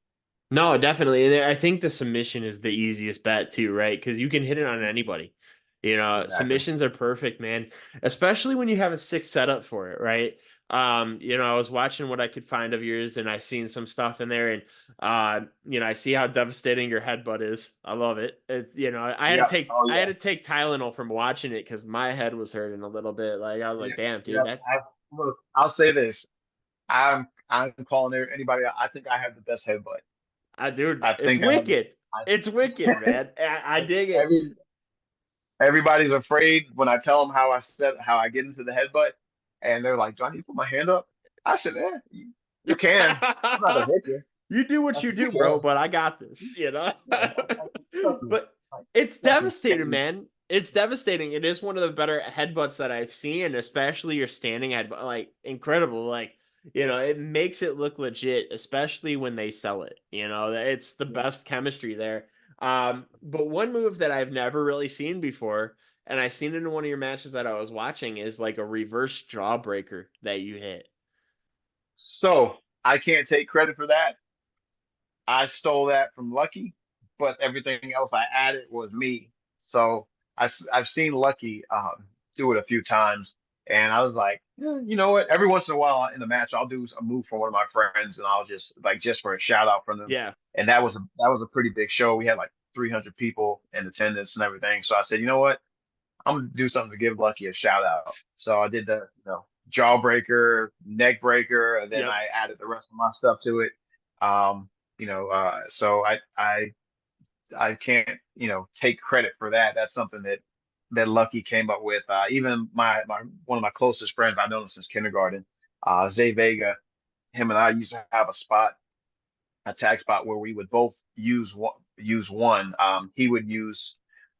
No, definitely. And I think the submission is the easiest bet too, right? Because you can hit it on anybody. Exactly. Submissions are perfect, man. Especially when you have a sick setup for it, right? I was watching what I could find of yours and I seen some stuff in there and I see how devastating your headbutt is. I love it. It's I had to Yep. take Oh I yeah. had to take Tylenol from watching it because my head was hurting a little bit. Like I was like, Yep. damn, dude, Yep. that Look, I'll say this. I'm calling anybody. I think I have the best headbutt. dude, I it's think I have the. wicked. It's wicked, man. I dig it. Every everybody's afraid when I tell them how I get into the headbutt, and they're like, "Do I need to put my hand up?" I said, you can. I'm not gonna hit you. You do I what you said, you do, bro, can. but I got this. Yeah, trust me. But Like, it's trust me. devastating, man. It's devastating. It is one of the better headbutts that I've seen, especially your standing headbutt. Like, incredible. Like, it makes it look legit, especially when they sell it. It's the Yeah. best chemistry there. But one move that I've never really seen before, and I seen it in one of your matches that I was watching, is like a reverse jawbreaker that you hit. So I can't take credit for that. I stole that from Lucky, but everything else I added was me. So I've seen Lucky do it a few times, and I was like, you know what? Every once in a while in the match, I'll do a move from one of my friends, and I'll just for a shout out from them. Yeah. And that was a pretty big show. We had like 300 people in attendance and everything. So I said, you know what? I'm gonna do something to give Lucky a shout out. So I did the jawbreaker, neck breaker, and then Yep. I added the rest of my stuff to it. Um, so I can't take credit for that. That's something that Lucky came up with. Even my one of my closest friends I've known since kindergarten, Zay Vega, him and I used to have a tag spot where we would both use one. He would use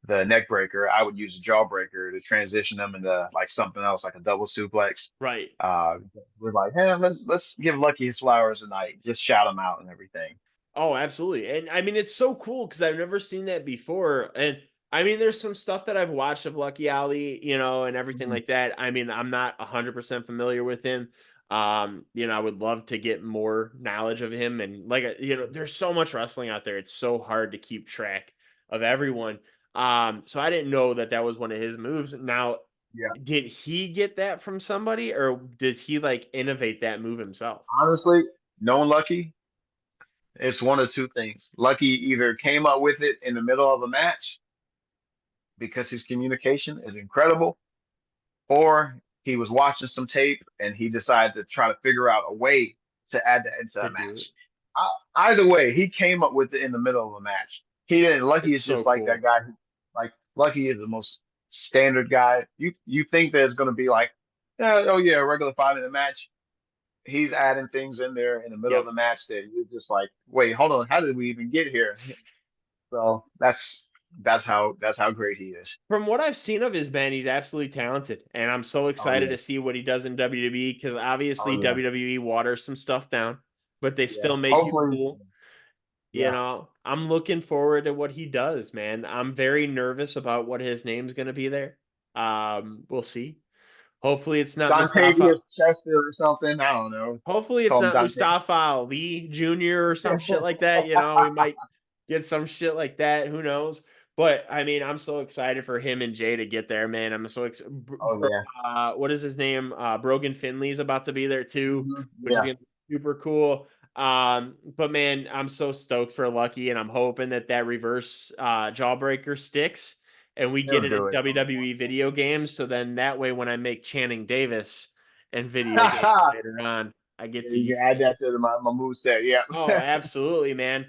the neck breaker. I would use the jawbreaker to transition them into like something else, like a double suplex. Right. Uh, we're like, hey, let's give Lucky his flowers tonight. Just shout him out and everything. Oh, absolutely. And I mean, it's so cool because I've never seen that before. And I mean, there's some stuff that I've watched of Lucky Ali, and everything Mhm. like that. I mean, I'm not 100% familiar with him. I would love to get more knowledge of him. And like, there's so much wrestling out there. It's so hard to keep track of everyone. So I didn't know that that was one of his moves. Now, Yeah. did he get that from somebody or did he like innovate that move himself? Honestly, knowing Lucky, it's one of two things. Lucky either came up with it in the middle of a match because his communication is incredible, or he was watching some tape and he decided to try to figure out a way to add that into To a do it. match. Either way, he came up with it in the middle of a match. He didn't. Lucky It's is so just like that cool. guy. Like Lucky is the most standard guy. You think there's going to be like, oh yeah, a regular 5 minute match. He's adding things in there in the middle of Yep. the match that you're just like, wait, hold on, how did we even get here? So that's how great he is. From what I've seen of his band, he's absolutely talented, and I'm so Oh excited yeah, to see what he does in WWE because oh obviously yeah, WWE waters some stuff down, but they yeah. still make you Hopefully, cool. yeah. I'm looking forward to what he does, man. I'm very nervous about what his name's going to be there. We'll see. Hopefully it's not Mustafa. Dontavius Chester or something. I don't know. Hopefully it's Call him not Dante. Mustafa Ali Jr. or some shit like that. We might get some shit like that. Who knows? But I mean, I'm so excited for him and Jay to get there, man. I'm so excited. Oh yeah. What is his name? Brogan Finley's about to be there too, which is Yeah, gonna be super cool. But man, I'm so stoked for Lucky, and I'm hoping that that reverse jawbreaker sticks, and we get he'll it in do it. WWE video games. So then that way, when I make Channing Davis and video games later on, I get to You use can add him. that to my move set. Yeah. Oh, absolutely, man.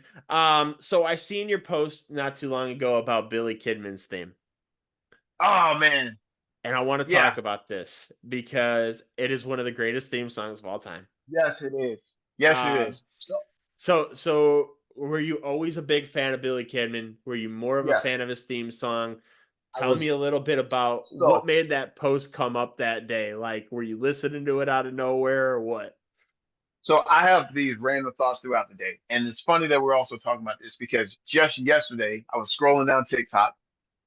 So I seen your post not too long ago about Billy Kidman's theme, Oh man. and I want to Yeah. talk about this because it is one of the greatest theme songs of all time. Yes, it is. Yes, it Um, is. So so were you always a big fan of Billy Kidman? Were you more of a yes. fan of his theme song? I Tell was me a little bit about what so made that post come up that day. Like, were you listening to it out of nowhere or what? so I have these random thoughts throughout the day, and it's funny that we're also talking about this because just yesterday I was scrolling down TikTok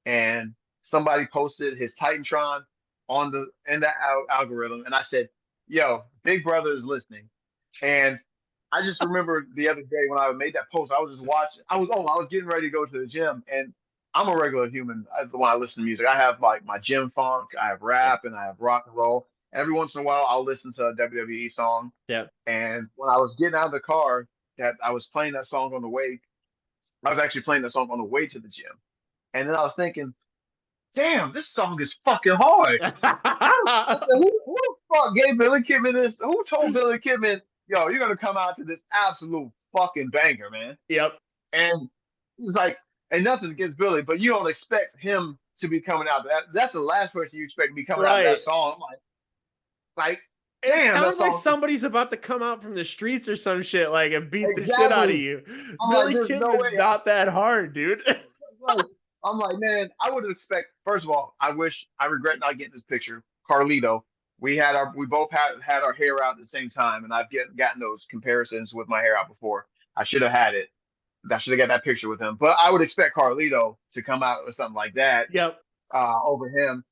and somebody posted his Titantron on the in the algorithm, and I said, "Yo, Big Brother is listening." And I just remember the other day when I made that post, I was just watching. I was getting ready to go to the gym, and I'm a regular human when I listen to music. I have like my gym funk, I have Yep. rap, and I have rock and roll. Every once in a while, I'll listen to a WWE song. Yep. And when I was getting out of the car, that I was playing that song on the way. I was actually playing that song on the way to the gym, and then I was thinking, "Damn, this song is fucking hard." I said, who the fuck gave Billy Kidman this? Who told Billy Kidman, yo, you're gonna come out to this absolute fucking banger, man? Yep. And he's like, and nothing against Billy, but you don't expect him to be coming out. That's the last person you expect to be coming out to that Right. song. Like, It damn, that sounds like song. somebody's about to come out from the streets or some shit, like, and beat the shit out of Exactly. you. I'm like, Billy there's no way. Kidman's not that hard, dude. Like, I'm like, man, I would expect. First of all, I regret not getting this picture. Carlito, we both had our hair out at the same time, and gotten those comparisons with my hair out before. I should have had it. I should have got that picture with him. But I would expect Carlito to come out with something like that Yep. over him.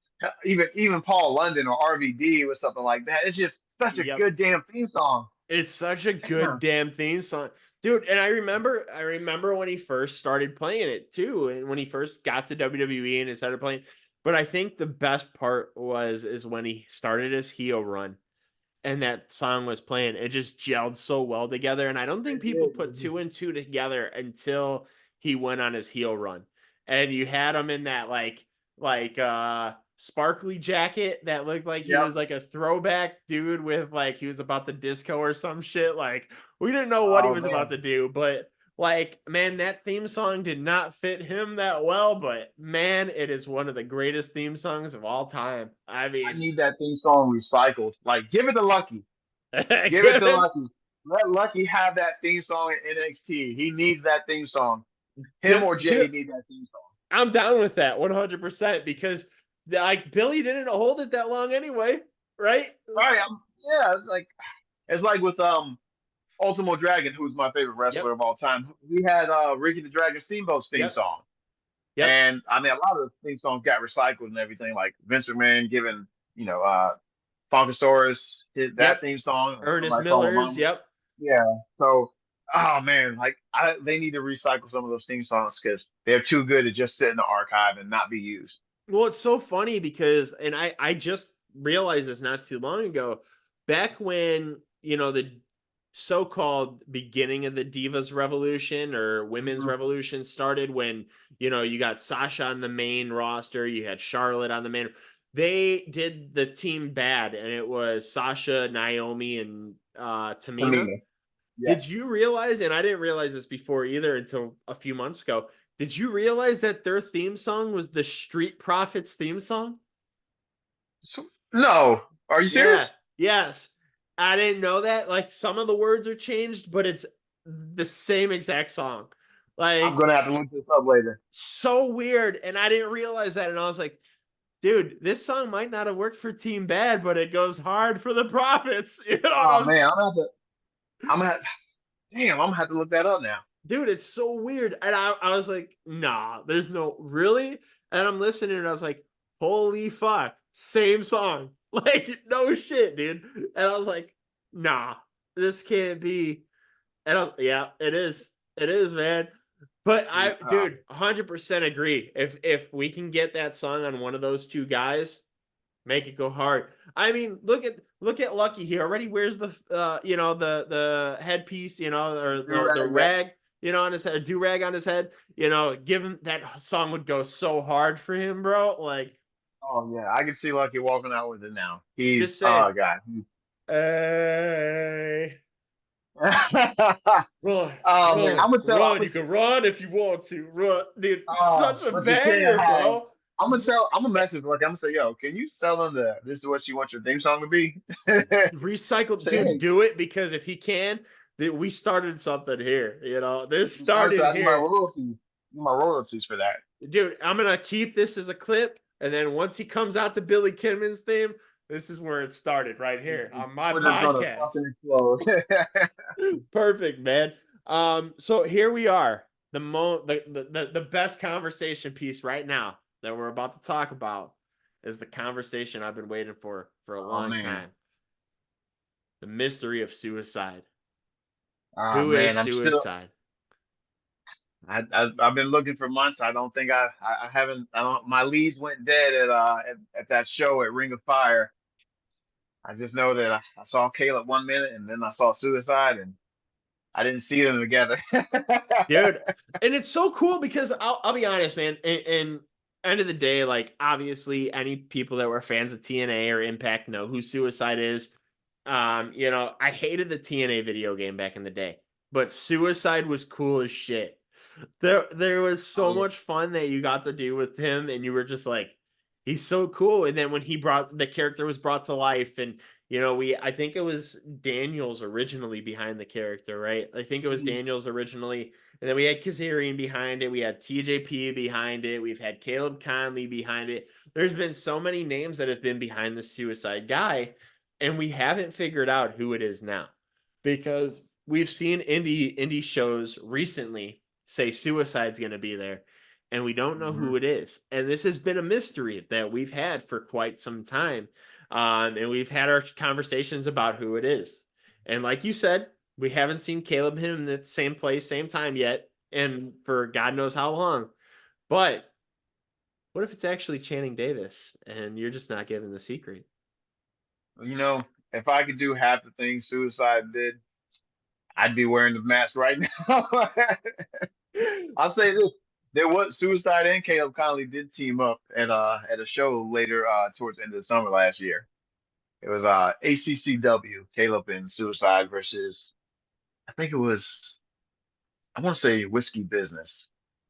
Even Paul London or RVD with something like that. It's just such a Yep. good damn theme song. It's such a good Damn. damn theme song. Dude, and I remember when he first started playing it too, and when he first got to WWE and he started playing. But I think the best part is when he started his heel run and that song was playing. It just gelled so well together. And I don't think It people did. put two and two together until he went on his heel run. And you had him in that sparkly jacket that looked like he Yep. was like a throwback dude with like he was about the disco or some shit. Like we didn't know what he Oh was about man. to do, but like man, that theme song did not fit him that well, but man, it is one of the greatest theme songs of all time. I I mean, need that theme song recycled. Like, give it to Lucky. Give it to good. Lucky. Let Lucky have that theme song in NXT. He needs that theme song. Him or Jay Dude, need that theme song. I'm down with that 100% because like Billy didn't hold it that long anyway, right? Right. Yeah. It's like with Ultimo Dragon, who's my favorite Yep, wrestler of all time. We had Ricky the Dragon Steamboat's theme yep, song. yep, And I mean, a lot of theme songs got recycled and everything. Like Vince McMahon giving, Funkasaurus that yep. theme song, or Ernest somebody call him Miller's, Mama. yep. Yeah. So, oh man, they need to recycle some of those theme songs because they're too good to just sit in the archive and not be used. Well, it's so funny because, and I just realized this not too long ago, back when, the so-called beginning of the Divas Revolution or Women's Mhm. Revolution started when, you got Sasha on the main roster, you had Charlotte on the main. They did the team bad, and it was Sasha, Naomi, and Tamina. Tamina. Did Yes. you realize, and I didn't realize this before either until a few months ago, did you realize that their theme song was the Street Profits theme song? No. Are you Yeah. serious? Yes. I didn't know that. Like some of the words are changed, but it's the same exact song. I'm Like gonna have to look this up later. so weird. And I didn't realize that. And I was like, dude, this song might not have worked for Team Bad, but it goes hard for the Profits. And I Oh was, man, I'm gonna have, damn, I'm gonna have to look that up now. dude, it's so weird. And I was like, nah, there's no really. And I'm listening and I was like, holy fuck, same song. Like, no shit, dude. And I was like, nah, this can't be. And yeah, it is. It is, man. But Uh, dude, 100% agree. If we can get that song on one of those two guys, make it go hard. I mean, look at Lucky. He already wears the the headpiece, or the do-rag, yeah. rag, on his head, do rag on his head. Give him that song would go so hard for him, bro. Like, Oh yeah, I can see Lucky walking out with it now. He's just say, oh god. hey, run, Oh man, run, run. You can run if you want to. Run, dude. Such a but you can't banger, hide. bro. I'm gonna message Lucky. I'm gonna say, yo, can you tell him that this is what you want your theme song to be? Recycle, Say, dude, hey, do it because if he can, we started something here. This you start started tracking my here. royalties. my royalties for that. Dude, I'm gonna keep this as a clip, and then once he comes out to Billy Kidman's theme, this is where it started right here on my We're just gonna podcast. fucking explode. Perfect, man. So here we are. The best conversation piece right now that we're about to talk about is the conversation I've been waiting for a Oh long man. time. The mystery of suicide. Oh Who man, is I'm still. suicide? I've been looking for months. I don't think I haven't. I don't. My leads went dead at that show at Ring of Fire. I just know that I saw Caleb 1 minute and then I saw Suicide and I didn't see them together. Dude. And it's so cool because I'll be honest, man. And end of the day, like obviously, any people that were fans of TNA or Impact know who Suicide is. I hated the TNA video game back in the day, but Suicide was cool as shit. There was Oh so yeah. much fun that you got to do with him, and you were just like, he's so cool. And then when he brought the character was brought to life, and I think it was Daniels originally behind the character, right? I think it was Mhm. Daniels originally, and then we had Kazarian behind it, we had TJP behind it, we've had Caleb Conley behind it. There's been so many names that have been behind the Suicide guy, and we haven't figured out who it is now because we've seen indie shows recently say Suicide's going to be there, and we don't know who Mhm. it is. And this has been a mystery that we've had for quite some time. And we've had our conversations about who it is. And like you said, we haven't seen Caleb him in the same place, same time yet, and for God knows how long. But what if it's actually Channing Davis and you're just not given the secret? You know, if I could do half the things Suicide did, I'd be wearing the mask right now. I'll say this. There was Suicide and Caleb Conley did team up at a show later towards the end of the summer last year. It was ACCW, Caleb and Suicide versus I think it was I want to say Whiskey Business,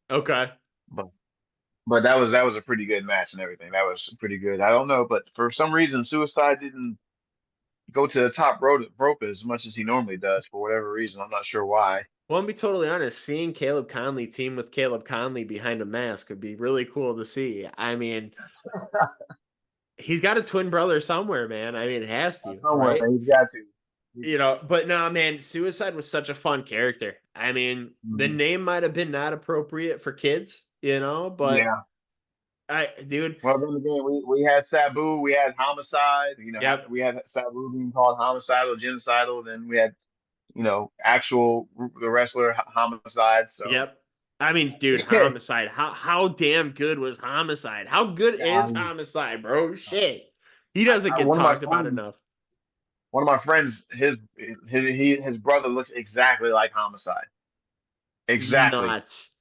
Okay. but that was a pretty good match and everything. That was pretty good. I don't know, but for some reason Suicide didn't go to the top rope as much as he normally does for whatever reason. I'm not sure why. Well, I'll be totally honest, seeing Caleb Conley team with Caleb Conley behind a mask would be really cool to see. I mean, he's got a twin brother somewhere, man. I mean, it has to, Somewhere right? he's got to. But no, man, Suicide was such a fun character. I mean, the Mhm. name might have been not appropriate for kids, but Yeah. dude, Well, then again, we had Sabu, we had Homicide. yep, We had Sabu being called homicidal, genocidal. Then we had actual the wrestler Homicide. So yep. I mean, dude, Homicide. How damn good was Homicide? How good is um, Homicide, bro? Shit, he doesn't get one of my talked about friends, enough. his brother looks exactly like Homicide. Exactly, Nuts,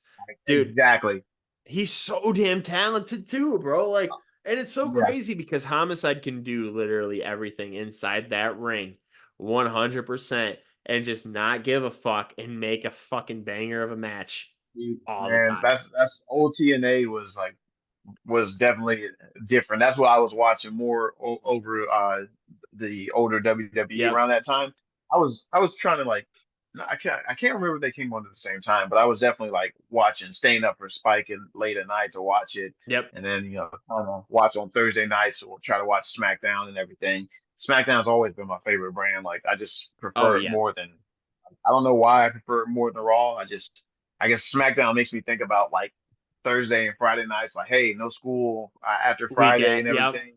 dude. exactly. He's so damn talented too, bro. Like, and it's so Yeah. crazy because Homicide can do literally everything inside that ring, 100%, and just not give a fuck and make a fucking banger of a match all the Man, time. that's old TNA was definitely different. That's what I was watching more over the older WWE Yep, around that time. I was trying to like no, I can't remember if they came on at the same time, but I was definitely like watching, staying up for Spike and late at night to watch it, yep. and then kind of watch on Thursday nights or try to watch SmackDown and everything. SmackDown's always been my favorite brand. Like I just Oh prefer it yeah, more than I don't know why I prefer it more than Raw. I guess SmackDown makes me think about like Thursday and Friday nights, like, hey, no school after Friday weekend. and Yep, everything.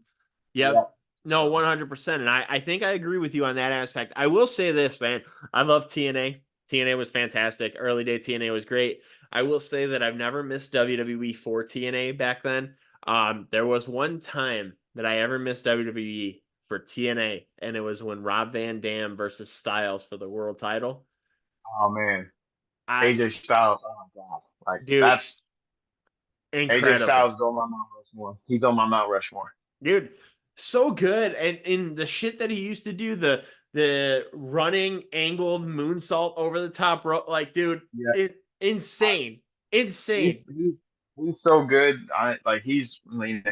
yep. Yeah. No, So, 100%. And I think I agree with you on that aspect. I will say this, man. I love TNA. TNA was fantastic. Early day TNA was great. I will say that I've never missed WWE for TNA back then. There was one time that I ever missed WWE for TNA, and it was when Rob Van Dam versus Styles for the world title. oh man, I, AJ Styles, oh god, like dude, that's AJ incredible. Styles is on my Mount Rushmore. He's on my Mount Rushmore. Dude, so good. And in the shit that he used to do, the running angled moonsault over the top rope, like, dude, Yeah, insane. he's Insane. he's he's so good. I like he's in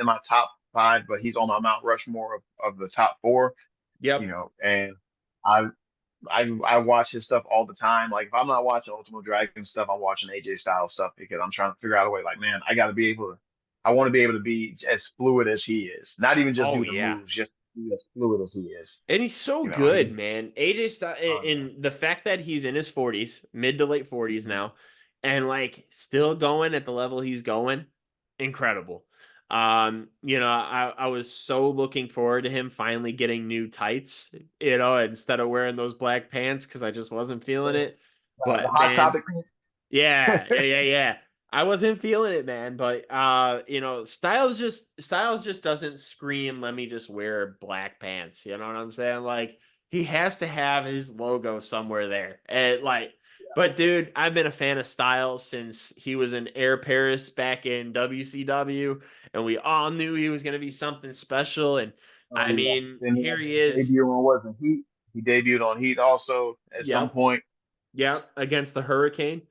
my top five, but he's on my Mount Rushmore of the top four. Yep. And I I watch his stuff all the time. Like if I'm not watching Ultimate Dragon stuff, I'm watching AJ Styles stuff because I'm trying to figure out a way. Like, man, I got to be able to. I want to be able to be as fluid as he is. Not even just Oh do the yeah. moves, just be as fluid as he is. And he's so You know, he. good, man. AJ Styles, Oh and the fact that he's in his 40s, mid to late 40s yeah. now, and like still going at the level he's going, incredible. I was so looking forward to him finally getting new tights, instead of wearing those black pants because I just wasn't feeling The it. But hot man, topic. yeah, yeah, yeah, yeah. I wasn't feeling it, man, but Styles just doesn't scream, let me just wear black pants. You know what I'm saying? Like he has to have his logo somewhere there. And like but dude, I've been a fan of Styles since he was in Air Paris back in WCW, and we all knew he was going to be something special, and Oh I yeah. mean, Then he here had he his is. debut on wasn't Heat. He debuted on Heat also at some Yep. point. Yep, against the Hurricane.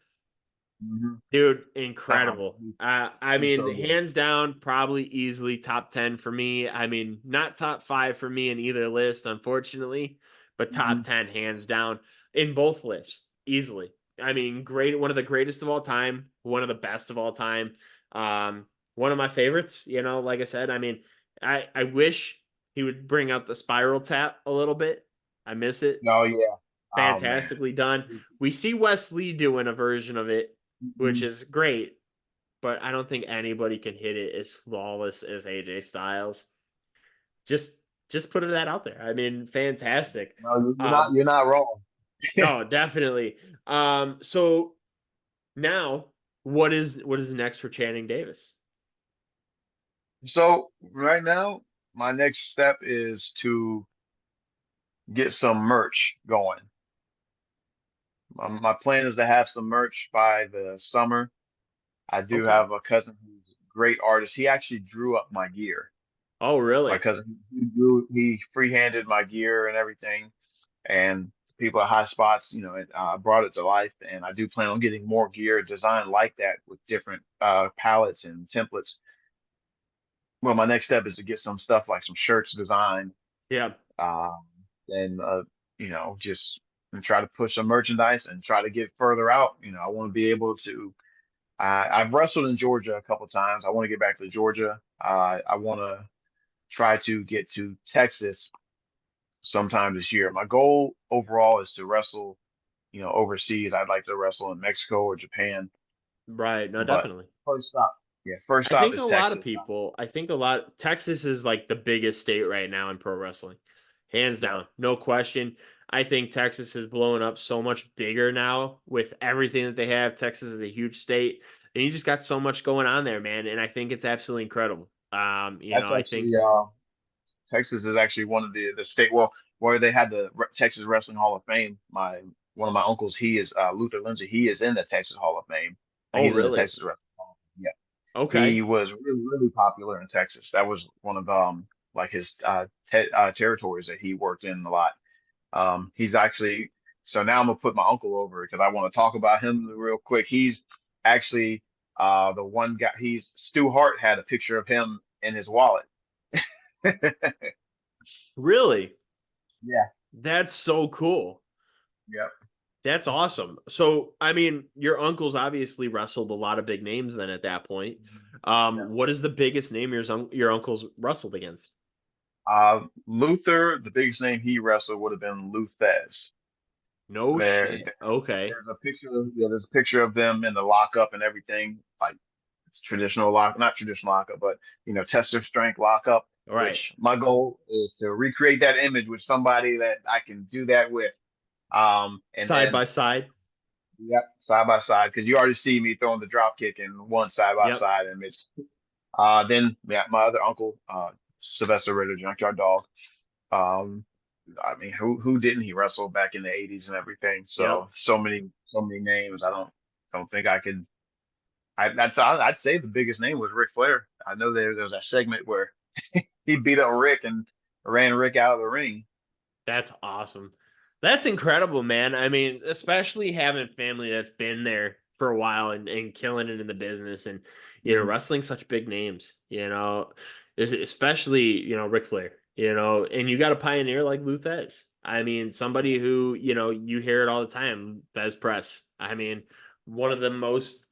Mm-hmm. Dude, incredible. I He's mean, so good. hands down, probably easily top 10 for me. I mean, not top five for me in either list, unfortunately, but Mm-hmm. top 10 hands down in both lists, easily. I mean, great, one of the greatest of all time, one of the best of all time. Um, One of my favorites, like I said, I mean, I wish he would bring out the spiral tap a little bit. I miss it. Oh yeah. Oh man. Fantastically done. We see Wes Lee doing a version of it, which Mm-hmm. is great, but I don't think anybody can hit it as flawless as AJ Styles. Just just put that out there. I mean, fantastic. No, you're not. Um, You're not wrong. no, definitely. So now what is next for Channing Davis? So right now, my next step is to get some merch going. My plan is to have some merch by the summer. I do Okay. have a cousin who's a great artist. He actually drew up my gear. Oh, My really? cousin, he freehanded my gear and everything. And people at High Spots, brought it to life. And I do plan on getting more gear designed like that with different palettes and templates. Well, my next step is to get some stuff like some shirts designed, Yeah. um, and just and try to push some merchandise and try to get further out. I want to be able to. I've wrestled in Georgia a couple times. I want to get back to Georgia. I want to try to get to Texas sometime this year. My goal overall is to wrestle, overseas. I'd like to wrestle in Mexico or Japan, Right. No, but definitely. first stop, yeah, first I stop think a is lot of Texas. people, I think a lot, Texas is like the biggest state right now in pro wrestling. Hands Yeah, down, no question. I think Texas is blowing up so much bigger now with everything that they have. Texas is a huge state, and you just got so much going on there, man. And I think it's absolutely incredible. that's I think, actually Texas is actually one of the state where they had the Texas Wrestling Hall of Fame. My One of my uncles, he is Luther Lindsay. He is in the Texas Hall of Fame. oh, He's in the really? Texas Wrestling Hall of Fame. Yeah, he Okay. was really really popular in Texas. That was one of like his territories that he worked in a lot. He's actually so now I'm gonna put my uncle over because I want to talk about him real quick. He's actually the one guy. He's Stu Hart had a picture of him in his wallet. Really? Yeah. That's so cool. Yep. That's awesome. So, I mean, your uncle's obviously wrestled a lot of big names then at that point. Yeah. What is the biggest name your uncle's wrestled against? Luther, the biggest name he wrestled would have been Luthez. No There, shit. Okay. there's a picture. Yeah, there's a picture of them in the lockup and everything, like traditional lock, not traditional lockup, but tester strength lockup. All right. Which my goal is to recreate that image with somebody that I can do that with. And Side then by side. yep, side by side, because you already see me throwing the drop kick in one side by Yep. side image. Then yeah, my other uncle, Sylvester Ritter, Junkyard Dog. Um, I mean, who didn't he wrestle back in the '80s and everything? So Yep. so many names. I don't think I could. I'd say the biggest name was Ric Flair. I know there's a segment where he beat up Rick and ran Rick out of the ring. That's awesome. That's incredible, man. I mean, especially having family that's been there for a while and killing it in the business and, Mhm. wrestling such big names, especially, Ric Flair, and you got a pioneer like Luthez. I mean, somebody who, you hear it all the time, Bez Press. I mean, one of the most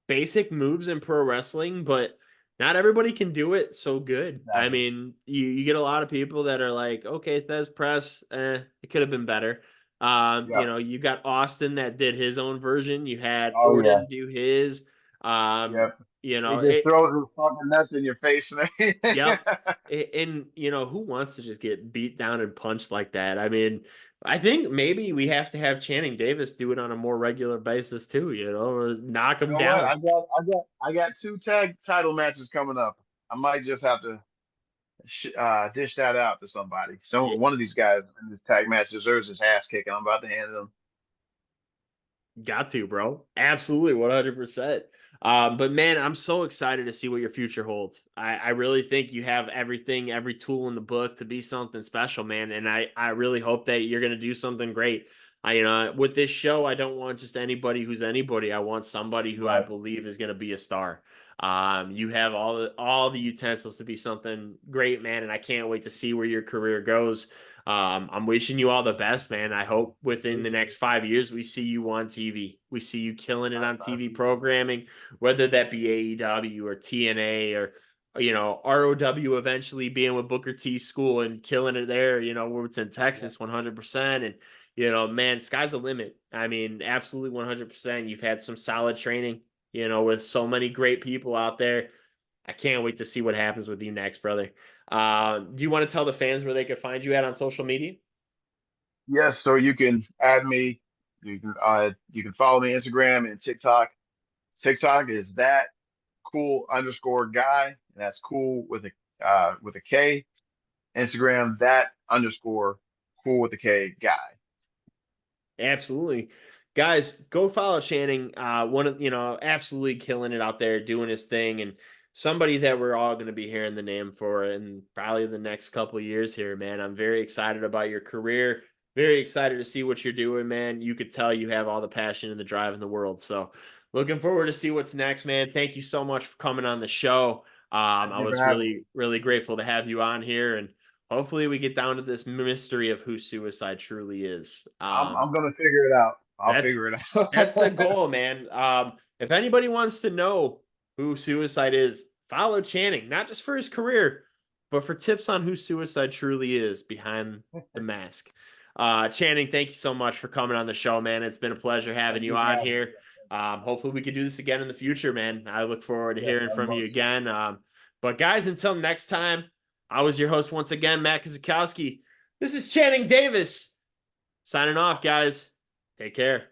basic moves in pro wrestling, but not everybody can do it so good. I Exactly. mean, you get a lot of people that are like, okay, Thez Press, it could have been better. Yep. You got Austin that did his own version. You had Oh yeah. Orton do his. Um, Yep. He just it, throws his fucking nuts in your face, man. yep. And who wants to just get beat down and punched like that? I mean, I think maybe we have to have Channing Davis do it on a more regular basis too, or knock You him know what? down. I got two tag title matches coming up. I might just have to dish that out to somebody. So one of these guys in this tag match deserves his ass kicking. I'm about to hand him. Got to, bro. Absolutely, 100%. But man, I'm so excited to see what your future holds. I really think you have everything, every tool in the book to be something special, man. And I really hope that you're gonna do something great. With this show, I don't want just anybody who's anybody. I want somebody who I Right. believe is gonna be a star. You have all the utensils to be something great, man, and I can't wait to see where your career goes. I'm wishing you all the best, man. I hope within the Appreciate next it. 5 years we see you on TV. We see you killing it on I TV appreciate that. programming, whether that be AEW or TNA or ROW eventually being with Booker T school and killing it there, where it's in Yeah. Texas 100%. And, man, sky's the limit. I mean, absolutely 100%. You've had some solid training, with so many great people out there. I can't wait to see what happens with you next, brother. Do you want to tell the fans where they could find you at on social media? Yes, so you can add me. You can follow me Instagram and TikTok. TikTok is that cool underscore guy. That's cool with a K. Instagram that underscore cool with a K guy. Absolutely. Guys, go follow Channing. One of absolutely killing it out there, doing his thing, and somebody that we're all going to be hearing the name for in probably the next couple of years here, man. I'm very excited about your career. Very excited to see what you're doing, man. You could tell you have all the passion and the drive in the world. So looking forward to see what's next, man. Thank you so much for coming on the show. Thank I you for was having me. really, really grateful to have you on here, and hopefully we get down to this mystery of who suicide truly is. I'm gonna figure it out. I'll That's figure it that's the out. goal, man. If anybody wants to know who Suicide is, follow Channing, not just for his career, but for tips on who Suicide truly is behind the mask. Channing, thank you so much for coming on the show, man. It's been a pleasure having Thank you you for on having me. here. Hopefully we could do this again in the future, man. I look forward to Yes, hearing very from you much. again. But guys, until next time, I was your host once again, Matt Kazakowski. This is Channing Davis signing off, guys. Take care.